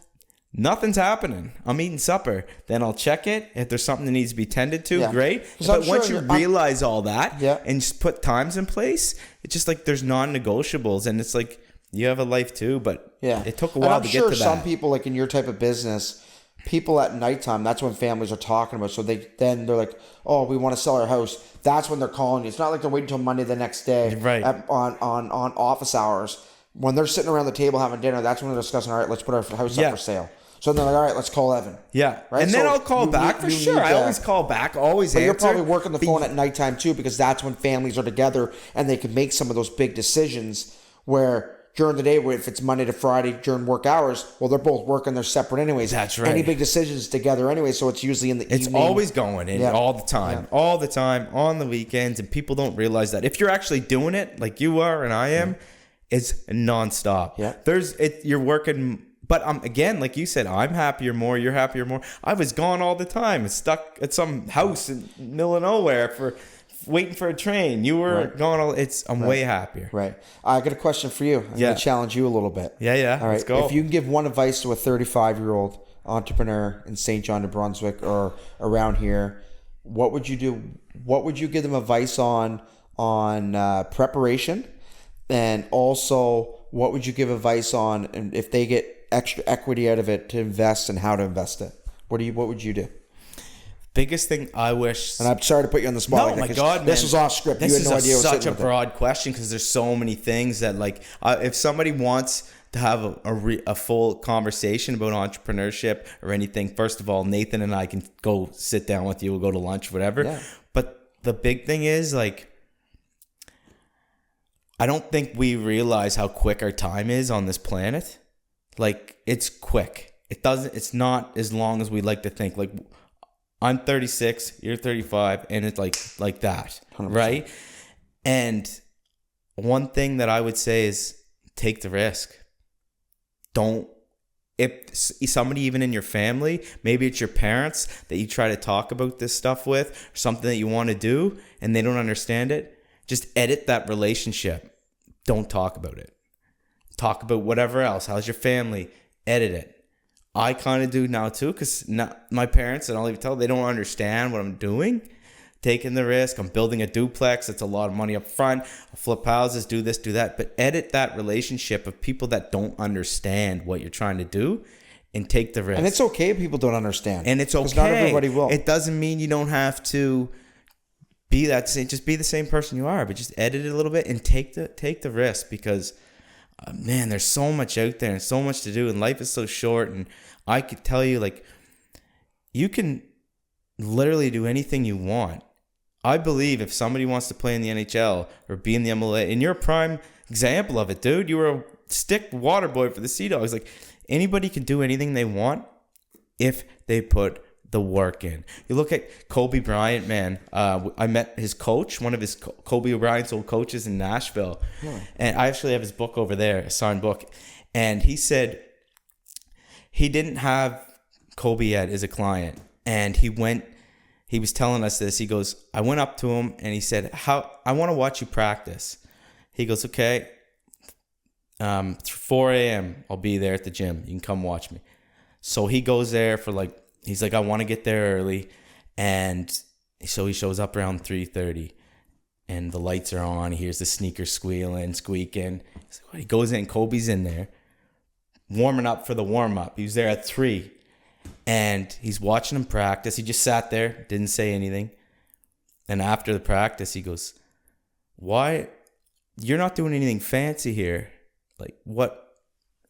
Nothing's happening. I'm eating supper. Then I'll check it. If there's something that needs to be tended to, great. But once you realize all that and just put times in place, it's just like there's non-negotiables. And it's like you have a life too, but it took a while to get to that. Some people, like in your type of business, people at nighttime, that's when families are talking about. So they're like, oh, we want to sell our house. That's when they're calling you. It's not like they're waiting until Monday the next day on office hours. When they're sitting around the table having dinner, that's when they're discussing, all right, let's put our house up for sale. So then they're like, all right, let's call Evan. Yeah. Right? And then I'll call back for sure. I always call back, always answer. But you're probably working the phone at nighttime too, because that's when families are together and they can make some of those big decisions where during the day, if it's Monday to Friday during work hours, well, they're both working, they're separate anyways. That's right. Any big decisions together anyway, so it's usually in the evening. It's always going in all the time, all the time, on the weekends, and people don't realize that. If you're actually doing it like you are and I am, it's nonstop. Yeah. You're working. But again, like you said, I'm happier more. You're happier more. I was gone all the time, stuck at some house in the middle of nowhere waiting for a train. You were gone. I'm way happier. Right. I got a question for you. I'm going to challenge you a little bit. Yeah. All right. Let's go. If you can give one advice to a 35-year-old entrepreneur in St. John, New Brunswick, or around here, what would you do? What would you give them advice on preparation, and also what would you give advice on, and if they get extra equity out of it, to invest and how to invest it? What would you do? Biggest thing I wish, and I'm sorry to put you on the spot. No, my God, man. This was off script. This is such a broad question, because there's so many things that, like, if somebody wants to have a full conversation about entrepreneurship or anything, first of all, Nathan and I can go sit down with you. We'll go to lunch, whatever. Yeah. But the big thing is, like, I don't think we realize how quick our time is on this planet. Like, it's quick. It's not as long as we like to think. Like, I'm 36, you're 35, and it's like that, 100%. Right? And one thing that I would say is take the risk. If somebody even in your family, maybe it's your parents that you try to talk about this stuff with, or something that you want to do, and they don't understand it, just edit that relationship. Don't talk about it. Talk about whatever else. How's your family? Edit it. I kind of do now too, because my parents, and I'll even tell, they don't understand what I'm doing. Taking the risk. I'm building a duplex. It's a lot of money up front. I'll flip houses, do this, do that. But edit that relationship of people that don't understand what you're trying to do, and take the risk. And it's okay if people don't understand. And it's okay. Because not everybody will. It doesn't mean you don't have to be that same. Just be the same person you are, but just edit it a little bit and take the risk, because man, there's so much out there and so much to do, and life is so short. And I could tell you, like, you can literally do anything you want. I believe if somebody wants to play in the NHL or be in the MLS, and you're a prime example of it, dude. You were a stick water boy for the Sea Dogs. Like, anybody can do anything they want if they put the work in. You look at Kobe Bryant, man. I met his coach, one of his Kobe Bryant's old coaches in Nashville. Yeah. And I actually have his book over there, a signed book. And he said he didn't have Kobe yet as a client. And he was telling us this. He goes, I went up to him and he said, I want to watch you practice. He goes, okay, 4 a.m. I'll be there at the gym. You can come watch me. So he goes there for he's like, I want to get there early. And so he shows up around 3:30 and the lights are on. He hears the sneakers squeaking. He goes in, Kobe's in there warming up for the warm-up. He was there at 3 and he's watching him practice. He just sat there, didn't say anything. And after the practice, he goes, why? You're not doing anything fancy here. Like, what?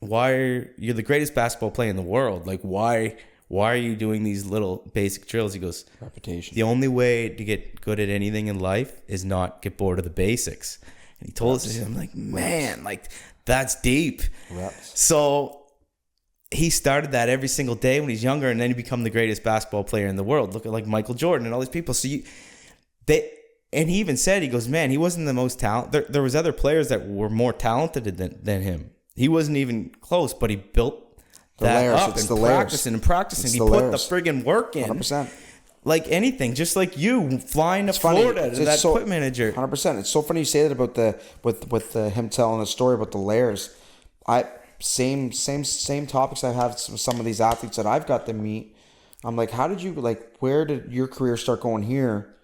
You're the greatest basketball player in the world. Like, why are you doing these little basic drills? He goes, repetition. The only way to get good at anything in life is not get bored of the basics. And he told us, I'm like, man, like, that's deep. Reps. So he started that every single day when he's younger, and then he become the greatest basketball player in the world. Look at like Michael Jordan and all these people. So and he even said, he goes, man, he wasn't the most talented. There was other players that were more talented than him. He wasn't even close, but he built It's the layers. Practicing and practicing. It's You the put layers. the friggin' work in. 100%. Like anything, just like you flying to Florida to that equipment manager. 100%. It's so funny you say that about him telling the story about the layers. Same topics I have with some of these athletes that I've got to meet. I'm like, how did you, like, where did your career start going here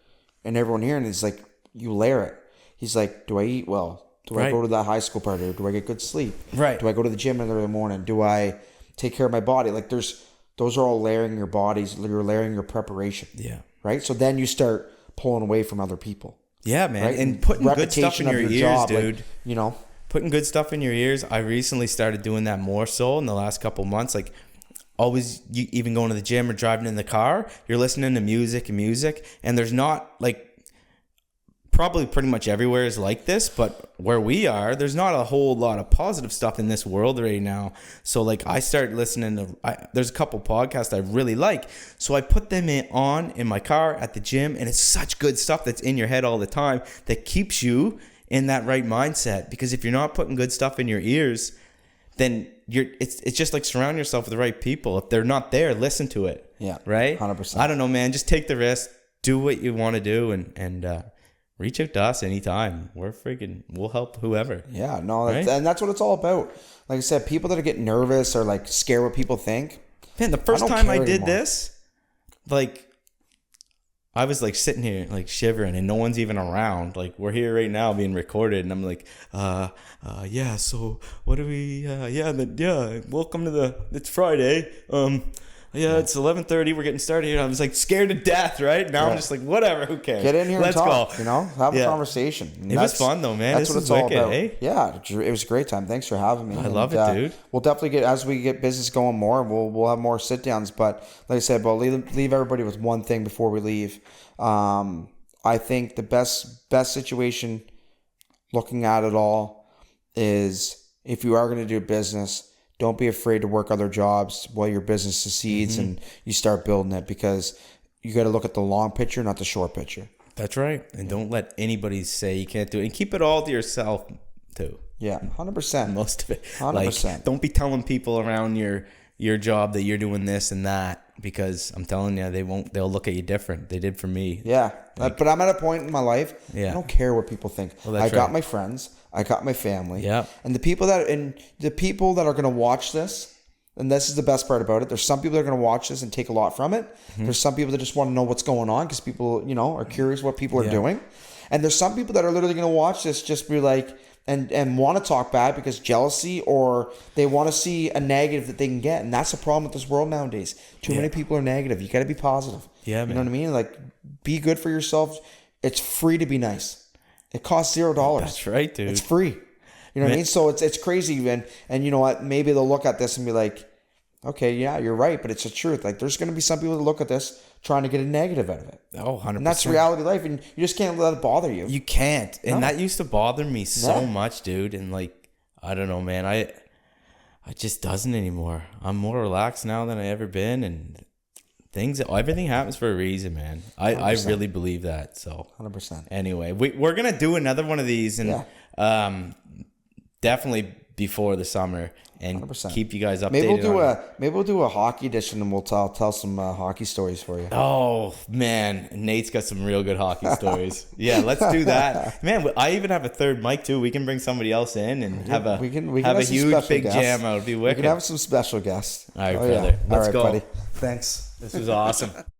and everyone here? And he's like, you layer it. He's like, do I eat well? Do I go to that high school party? Or do I get good sleep? Right. Do I go to the gym in the morning? Do I take care of my body? Like, those are all layering your bodies. You're layering your preparation. Yeah. Right? So then you start pulling away from other people. Yeah, man. Right? And putting good stuff in your ears, job, dude. Like, you know? Putting good stuff in your ears. I recently started doing that more so in the last couple months. Like, always, you even going to the gym or driving in the car, you're listening to music. And there's not, like, probably pretty much everywhere is like this, but where we are, there's not a whole lot of positive stuff in this world right now. So, like, I started listening to, there's a couple podcasts I really like. So I put them on in my car at the gym, and it's such good stuff that's in your head all the time that keeps you in that right mindset. Because if you're not putting good stuff in your ears, then it's just like surround yourself with the right people. If they're not there, listen to it. Yeah. Right? 100%. I don't know, man. Just take the risk. Do what you want to do, and reach out to us anytime. We'll help whoever. Yeah, no, right? And that's what it's all about. Like I said, people that are getting nervous or like scared what people think. Man, the first time I did this, like, I was like sitting here like shivering and no one's even around. Like, we're here right now being recorded, and I'm like, yeah, so what do we, welcome to it's Friday. It's 11:30. We're getting started here. I was like scared to death, right? Now I'm just like, whatever, who cares? Get in here Let's and talk, go. You know, have a conversation. And it was fun though, man. That's what it's all wicked, about. Eh? Yeah, it was a great time. Thanks for having me. I love it, dude. We'll definitely as we get business going more, we'll have more sit downs. But like I said, but leave everybody with one thing before we leave. I think the best situation, looking at it all, is if you are going to do business, don't be afraid to work other jobs while your business succeeds and you start building it, because you got to look at the long picture, not the short picture. That's right. And don't let anybody say you can't do it. And keep it all to yourself too. Yeah, 100%. Most of it. 100%. Like, don't be telling people around your job that you're doing this and that, because I'm telling you, they'll look at you different. They did for me. Yeah. But I'm at a point in my life, I don't care what people think. Well, I got my friends. I got my family. Yeah. And the people that are going to watch this, and this is the best part about it, there's some people that are going to watch this and take a lot from it. There's some people that just want to know what's going on because people, are curious what people are doing. And there's some people that are literally going to watch this just be like, and want to talk bad because jealousy, or they want to see a negative that they can get. And that's the problem with this world nowadays. Too many people are negative. You got to be positive. Yeah, man. You know what I mean? Like, be good for yourself. It's free to be nice. It costs $0. That's right, dude. It's free. You know what I mean? So it's crazy. And you know what? Maybe they'll look at this and be like, okay, yeah, you're right, but it's the truth. Like, there's going to be some people that look at this trying to get a negative out of it. Oh, 100%. And that's reality life, and you just can't let it bother you. You can't. And that used to bother me so much, dude. And like, I don't know, man. I just doesn't anymore. I'm more relaxed now than I ever been, and everything happens for a reason, man. I really believe that. So 100%. Anyway, we're gonna do another one of these, and definitely before the summer, and 100%. keep you guys updated. Maybe we'll do a hockey edition, and we'll tell some hockey stories for you. Oh man, Nate's got some real good hockey stories. Yeah, let's do that, man. I even have a third mic too. We can bring somebody else in and have a huge big jam out. It'd be wicked. We can have some special guests. All right, brother. Let's go, buddy. Thanks. This was awesome.